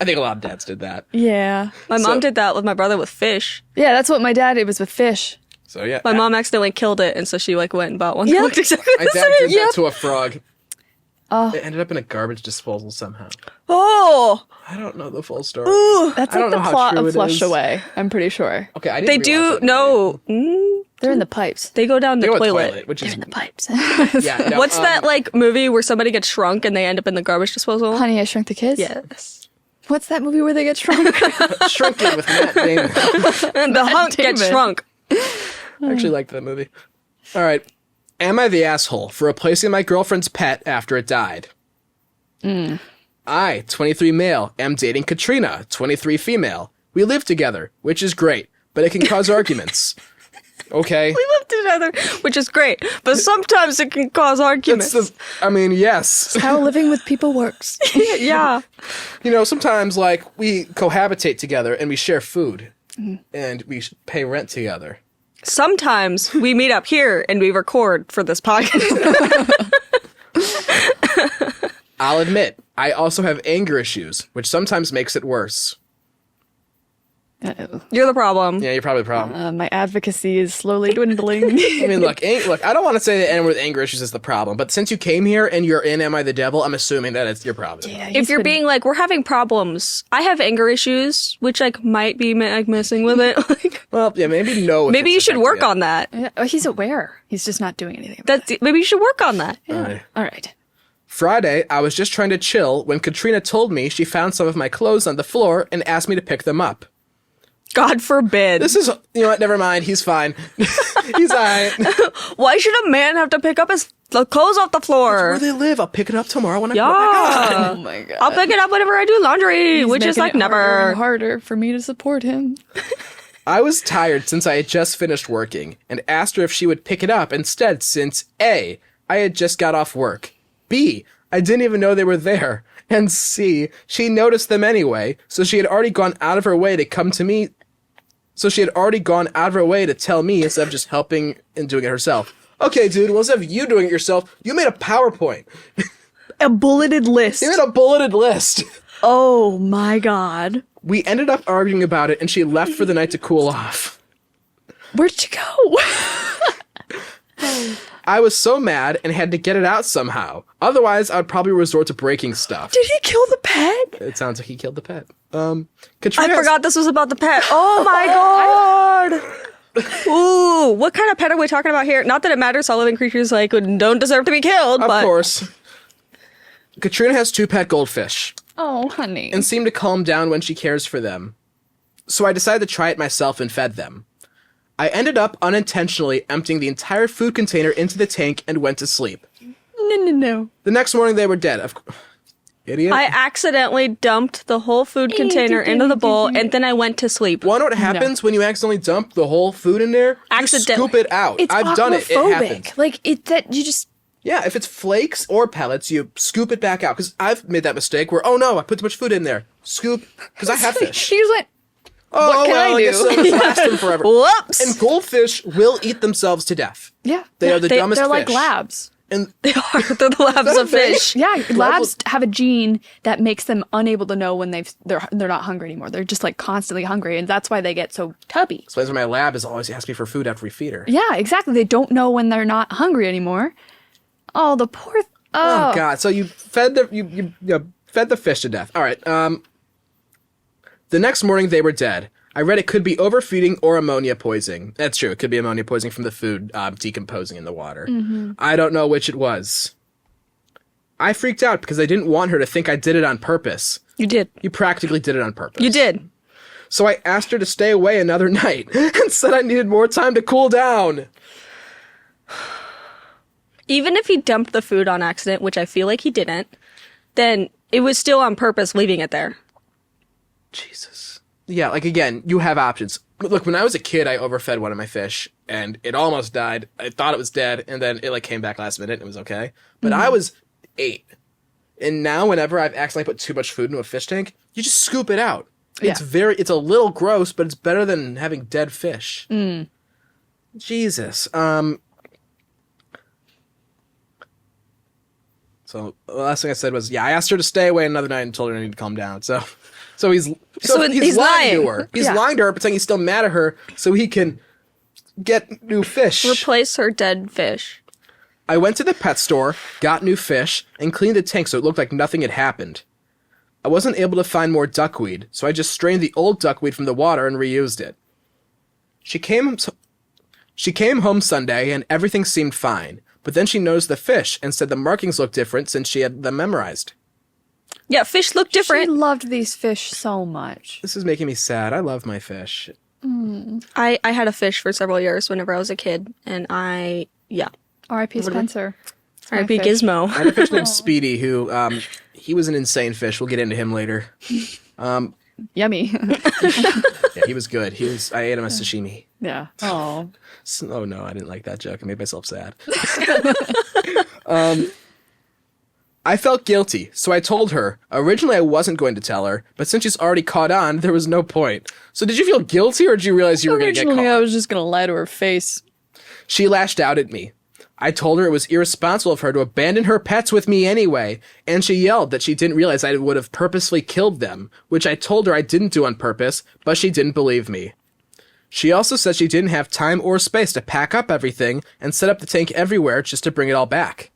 I think a lot of dads did that. Yeah. My So- mom did that with my brother with fish. Yeah, that's what my dad did, was with fish. So yeah, My mom accidentally killed it, and so she like went and bought one. Yeah. That looked exactly my the dad same. did that to a frog. Oh. It ended up in a garbage disposal somehow. Oh, I don't know the full story. That's I like don't the know how plot true of it Flush is. Away, I'm pretty sure. Okay, I didn't they realize do that. no. They're in the pipes. They go down the They go toilet. which is In the pipes. yeah. No, What's that like movie where somebody gets shrunk and they end up in the garbage disposal? Honey, I Shrunk the Kids? Yes. What's that movie where they get shrunk? Shrunken with Matt Damon? And the hunk gets Damon. shrunk. I actually liked that movie. All right. Am I the asshole for replacing my girlfriend's pet after it died? I, 23 male, am dating Katrina, 23 female. We live together, which is great, but it can cause arguments. Okay. We live together, which is great, but sometimes it can cause arguments. Yes. How living with people works. Yeah. You know, sometimes, like, we cohabitate together and we share food. And we pay rent together. Sometimes we meet up here and we record for this podcast. I'll admit, I also have anger issues, which sometimes makes it worse. Uh-oh. You're the problem. Yeah, you're probably the problem. My advocacy is slowly dwindling. I mean, look, I don't want to say that anyone with anger issues is the problem, but since you came here and you're in Am I the Devil, I'm assuming that it's your problem. If you're being like, we're having problems, I have anger issues, which like might be like messing with it. Like, Well, yeah, maybe no. if maybe it's you should affecting work it. on that. Oh, he's aware. He's just not doing anything about Maybe you should work on that. Alright. All right. Friday, I was just trying to chill when Katrina told me she found some of my clothes on the floor and asked me to pick them up. God forbid. This is, you know what, never mind, he's fine. He's alright. Why should a man have to pick up the clothes off the floor? Where they live, I'll pick it up tomorrow when I Yeah. go back on. Oh my god. I'll pick it up whenever I do laundry, He's which is making like it harder never. and harder for me to support him. I was tired since I had just finished working and asked her if she would pick it up instead since A, I had just got off work. B, I didn't even know they were there. And C, she noticed them anyway, so she had already gone out of her way to come to me. So she had already gone out of her way to tell me instead of just helping and doing it herself. Okay, dude, well, instead of you doing it yourself, you made a PowerPoint. A bulleted list. You made a bulleted list. Oh my god. We ended up arguing about it, and she left for the night to cool off. Where'd you go? I was so mad and had to get it out somehow. Otherwise, I would probably resort to breaking stuff. Did he kill the pet? It sounds like he killed the pet. I Katrina forgot this was about the pet. Oh my god. Ooh, what kind of pet are we talking about here? Not that it matters. All living creatures like don't deserve to be killed, Of but course. Katrina has 2 pet goldfish Oh, honey. and seem to calm down when she cares for them. So I decided to try it myself and fed them. I ended up unintentionally emptying the entire food container into the tank and went to sleep. No. The next morning they were dead. Idiot. I accidentally dumped the whole food container into the bowl and then I went to sleep. Wanna know what happens when you accidentally dump the whole food in there? You Accidentally. scoop it out. It's I've done it. It happens. aquaphobic. Like, that you just... Yeah, if it's flakes or pellets, you scoop it back out. Because I've made that mistake where, oh no, I put too much food in there. Scoop, because I have fish. He just went... Oh, what can well, I guess do? it'll just last them forever. Whoops. And goldfish will eat themselves to death. Yeah. They are the dumbest They're fish. like labs. And They are. They're the labs of fish. Yeah, labs have a gene that makes them unable to know when they're not hungry anymore. They're just like constantly hungry, and that's why they get so tubby. explains why my lab is always asking me for food after we feed her. Yeah, exactly. They don't know when they're not hungry anymore. Oh, the poor. Oh God! So you fed the you fed the fish to death. All right. The next morning they were dead. I read it could be overfeeding or ammonia poisoning. That's true. It could be ammonia poisoning from the food decomposing in the water. I don't know which it was. I freaked out because I didn't want her to think I did it on purpose. You did. You practically did it on purpose. You did. So I asked her to stay away another night and said I needed more time to cool down. Even if he dumped the food on accident, which I feel like he didn't, then it was still on purpose leaving it there. Jesus. Yeah, like again, you have options. Look, when I was a kid, I overfed one of my fish and it almost died. I thought it was dead and then it like came back last minute and it was okay. But I was 8. And now whenever I've accidentally put too much food into a fish tank, you just scoop it out. It's it's a little gross, but it's better than having dead fish. Jesus. So the last thing I said was, yeah, I asked her to stay away another night and told her I need to calm down. So he's he's lying to lying. her. He's lying to her, pretending he's still mad at her, so he can get new fish. Replace her dead fish. I went to the pet store, got new fish, and cleaned the tank so it looked like nothing had happened. I wasn't able to find more duckweed, so I just strained the old duckweed from the water and reused it. She came She came home Sunday and everything seemed fine, but then she noticed the fish and said the markings looked different since she had them memorized. Yeah, fish look She different. loved these fish so much. This is making me sad. I love my fish. I had a fish for several years whenever I was a kid, and R.I.P. Spencer. R.I.P. My fish. Gizmo. I had a fish named Speedy who, he was an insane fish. We'll get into him later. Yummy. Yeah, he was good. I ate him as sashimi. Yeah. Oh. Oh no, I didn't like that joke. I made myself sad. I felt guilty, so I told her. Originally, I wasn't going to tell her, but since she's already caught on, there was no point. So did you feel guilty, or did you realize you were going to get Originally, caught? I was just gonna lie to her face. She lashed out at me. I told her it was irresponsible of her to abandon her pets with me anyway, and she yelled that she didn't realize I would have purposely killed them, which I told her I didn't do on purpose, but she didn't believe me. She also said she didn't have time or space to pack up everything and set up the tank everywhere just to bring it all back.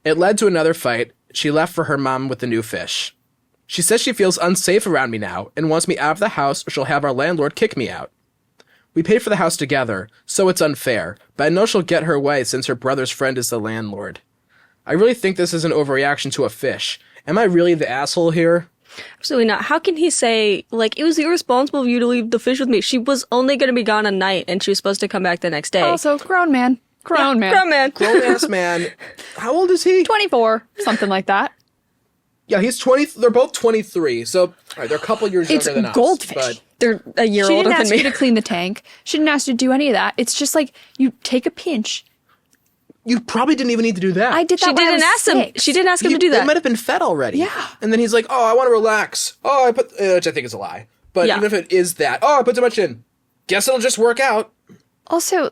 It led to another fight. She left for her mom with the new fish. She says she feels unsafe around me now and wants me out of the house or she'll have our landlord kick me out. We paid for the house together, so it's unfair, but I know she'll get her way since her brother's friend is the landlord. I really think this is an overreaction to a fish. Am I really the asshole here? Absolutely not. How can he say, like, it was irresponsible of you to leave the fish with me? She was only going to be gone a night, and she was supposed to come back the next day. Also, grown man. Grown man. Grown man. Grown-ass man. How old is he? 24, something like that. Yeah, he's 20. They're both 23, so all right, they're a couple years It's younger than us. goldfish. But They're a year She older didn't than ask me. you to clean the tank. She didn't ask you to do any of that. It's just like you take a pinch. you probably didn't even need to do that. I did that She when I didn't was ask him. 6. She didn't ask him to do They that. might have been fed already. Yeah. And then he's like, oh, I want to relax. Oh, I put, which I think is a lie. But Yeah. even if it is that, oh, I put too much in. Guess it'll just work out. Also,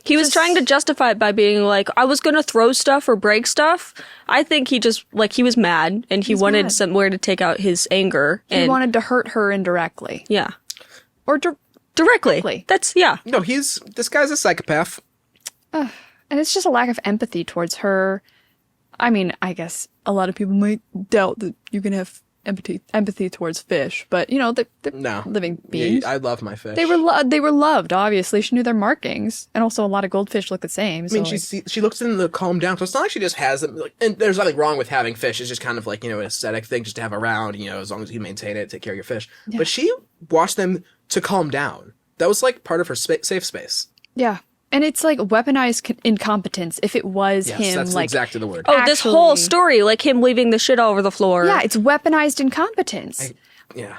He was trying to justify it by being like, I was going to throw stuff or break stuff. I think he just, like, he was mad and he wanted mad. somewhere to take out his anger. he and wanted to hurt her indirectly. yeah. Or Directly. That's, yeah. No, this guy's a psychopath. and it's just a lack of empathy towards her. I mean, I guess a lot of people might doubt that you can have empathy towards fish, but you know, they're No. living beings. Yeah, I love my fish. They were loved, obviously. She knew their markings. And also a lot of goldfish look the same. I mean, she looks in the calm down, so it's not like she just has them. Like, and there's nothing wrong with having fish. It's just kind of like, you know, an aesthetic thing just to have around, you know, as long as you maintain it, take care of your fish. But she watched them to calm down. That was like part of her safe space. Yeah. And it's like weaponized incompetence if it was Yes, him that's like exactly the word. Oh, this whole Actually- story, like him leaving the shit all over the floor. Yeah, it's weaponized incompetence. Yeah.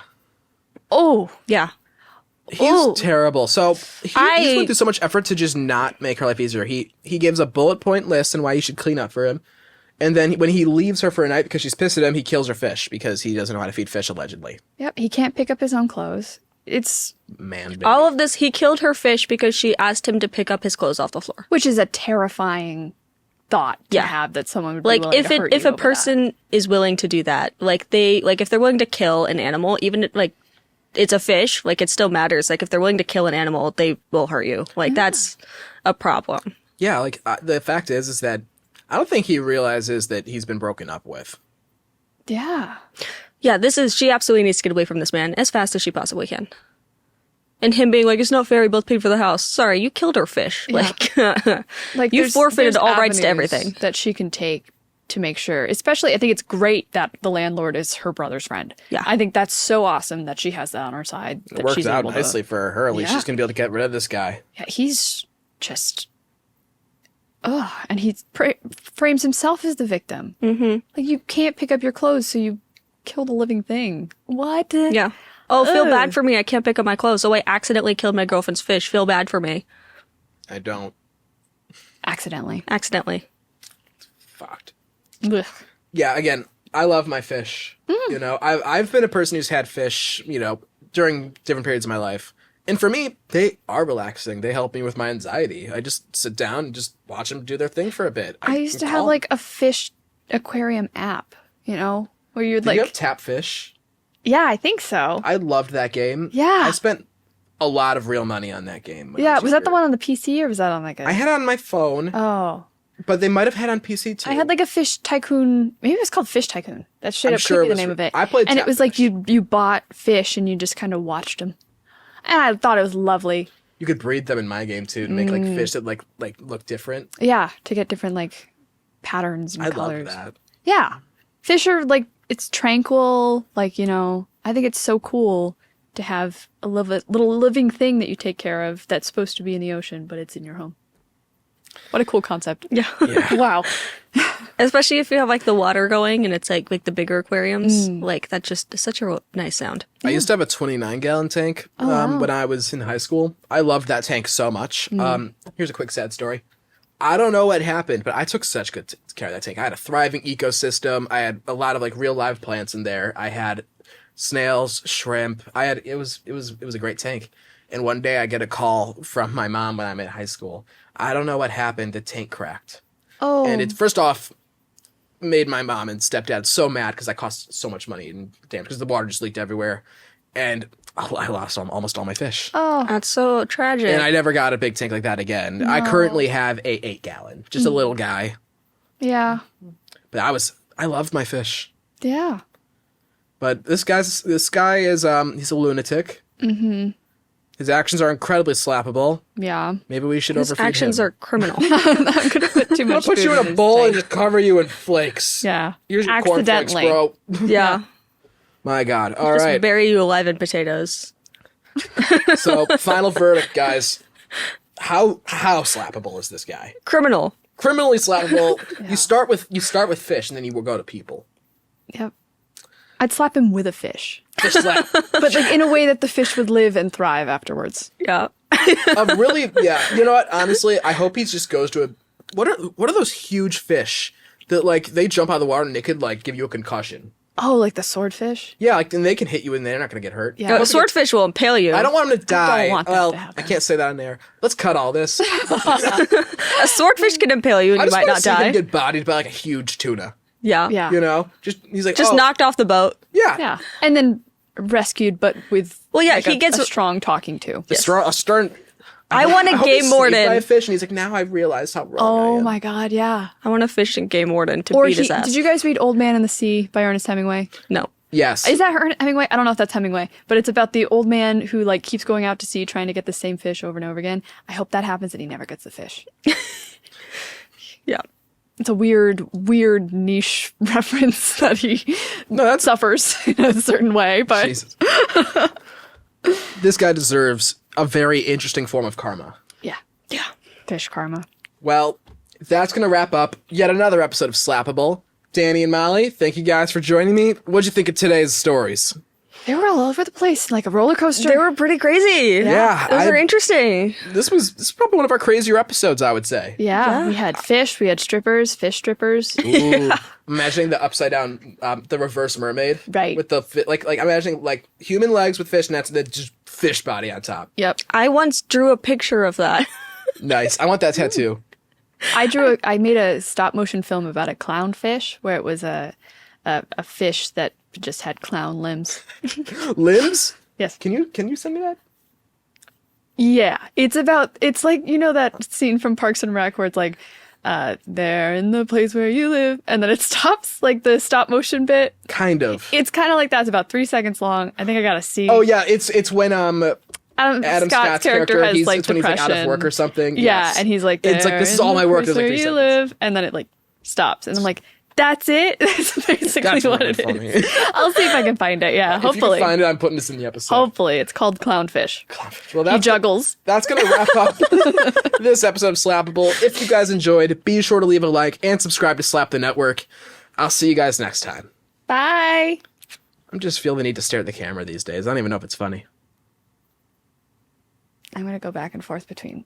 Oh, Yeah. He's Ooh. terrible. So he's went through so much effort to just not make her life easier. He gives a bullet point list on why you should clean up for him. And then when he leaves her for a night because she's pissed at him, he kills her fish because he doesn't know how to feed fish, allegedly. yep. He can't pick up his own clothes. It's Man, baby. All of this, he killed her fish because she asked him to pick up his clothes off the floor. which is a terrifying thought to Yeah. have that someone would be Like willing to hurt if you a over that. person is willing to do that, like if they're willing to kill an animal, even like it's a fish, like it still matters. Like if they're willing to kill an animal, they will hurt you. Like that's a problem. Yeah, like the fact is that I don't think he realizes that he's been broken up with. Yeah. Yeah, she absolutely needs to get away from this man as fast as she possibly can. And him being like, it's not fair, we both paid for the house. Sorry, you killed her fish. Like, Like you there's- forfeited there's all rights to avenues everything. that she can take to make sure. Especially, I think it's great that the landlord is her brother's friend. Yeah. I think that's so awesome that she has that on her side. That It works she's out able to- nicely for her. At least Yeah. she's going to be able to get rid of this guy. Yeah, he's just. Ugh, and he frames himself as the victim. Mm-hmm. Like, you can't pick up your clothes, so you killed a living thing. What? Yeah. Oh, feel Ugh. bad for me. I can't pick up my clothes. Oh, I accidentally killed my girlfriend's fish. Feel bad for me. I don't. Accidentally. Accidentally. Fucked. Ugh. Yeah, again, I love my fish. You know, I've been a person who's had fish, you know, during different periods of my life. And for me, they are relaxing. They help me with my anxiety. I just sit down and just watch them do their thing for a bit. I used to can have calm. like a fish aquarium app, you know, where you'd Do like. you have Tap Fish? Yeah, I think so. I loved that game. Yeah. I spent a lot of real money on that game. when I Yeah, was that the younger. one on the PC or was that on like a? I had it on my phone, Oh, but they might have had on PC too. I had like a Fish Tycoon. Maybe it was called Fish Tycoon. That straight I'm up sure could be it the was name of it. I played and it Tap was like Fish. you bought fish and you just kind of watched them, and I thought it was lovely. You could breed them in my game too to make like fish that like look different. Yeah, to get different like patterns and I colors. love that. Yeah. Fish are like, it's tranquil. Like, I think it's so cool to have a little living thing that you take care of that's supposed to be in the ocean, but it's in your home. What a cool concept. Yeah. Wow. Especially if you have like the water going and it's like the bigger aquariums. Like that's just such a nice sound. I used to have a 29-gallon tank when I was in high school. I loved that tank so much. Here's a quick sad story. I don't know what happened, but I took such good care of that tank. I had a thriving ecosystem. I had a lot of like real live plants in there. I had snails, shrimp. It was a great tank. And one day I get a call from my mom when I'm in high school. I don't know what happened. The tank cracked. Oh. And it first off made my mom and stepdad so mad because I cost so much money and damage because the water just leaked everywhere. And I lost almost all my fish. Oh. That's so tragic. And I never got a big tank like that again. I currently have a 8-gallon, just a little guy. Yeah. But I loved my fish. Yeah. But this guy is he's a lunatic. Mm-hmm. His actions are incredibly slappable. Yeah. Maybe we should His overfeed actions him. are criminal. I'm going to put too I'll much put food you in a his bowl and tank. just cover you in flakes. Yeah. Here's your cornflakes, Accidentally. bro. Yeah. My God. All Just right. bury you alive in potatoes. So, final verdict, guys. How slappable is this guy? Criminal. Criminally slappable. You start with fish, and then you will go to people. Yep. I'd slap him with a fish, Fish slap. but like in a way that the fish would live and thrive afterwards. Yeah. Really, yeah. You know what? Honestly, I hope he just goes to a. What are those huge fish that like they jump out of the water and they could like give you a concussion? Oh, like the swordfish? Yeah, like and they can hit you and they're not gonna get hurt. Yeah. A swordfish will impale you. I don't want him to die. want that Well, to happen. I can't say that on there. Let's cut all this. A swordfish can impale you and I you just might want not to see him die. get bodied by like a huge tuna. Yeah. Yeah. You know, he's like Just oh, knocked off the boat. Yeah, Yeah. And then rescued, but with Well, yeah, like, he gets a strong talking to. A stern. I want a hope game he's saved by a warden. fish, and he's like, now I've realized how wrong I Oh am. my God, yeah. I want a fishing game warden to Or beat his ass. did you guys read Old Man in the Sea by Ernest Hemingway? No. Yes. Is that Hemingway? I don't know if that's Hemingway, but it's about the old man who like keeps going out to sea trying to get the same fish over and over again. I hope that happens and he never gets the fish. Yeah. It's a weird niche reference that he suffers in a certain way, but Jesus. This guy deserves a very interesting form of karma. yeah, Yeah. fish karma. Well, that's going to wrap up yet another episode of Slappable. Danny and Molly, thank you guys for joining me. What'd you think of today's stories? They were all over the place, like a roller coaster. They were pretty crazy. Yeah, Those are interesting. This is probably one of our crazier episodes, I would say. Yeah, we had fish, we had strippers, fish strippers. Ooh, imagining the upside down, the reverse mermaid, Right. With the like imagining like human legs with fish nets and then just fish body on top. Yep. I once drew a picture of that. Nice. I want that tattoo. I made a stop motion film about a clownfish where it was a fish that just had clown limbs. Limbs? Yes. Can you send me that? Yeah. It's like, that scene from Parks and Rec where it's like, there in the place where you live, and then it stops, like the stop motion bit. Kind of. It's kind of like that. It's about 3 seconds long. I think I got to see. Oh yeah, it's when Adam Scott's character has like it's when depression. he's like out of work or something. Yeah, Yes. and he's like, it's like this is all my work. There's like 3 where you seconds. live, and then it like stops, and I'm like, that's it. That's basically That's what really it funny. is. I'll see if I can find it. Yeah, If you hopefully. can find it, I'm putting this in the episode. Hopefully, it's called Clownfish. Well, He juggles. That's going to wrap up this episode of Slappable. If you guys enjoyed, be sure to leave a like and subscribe to Slap the Network. I'll see you guys next time. Bye. I just feel the need to stare at the camera these days. I don't even know if it's funny. I'm gonna go back and forth between.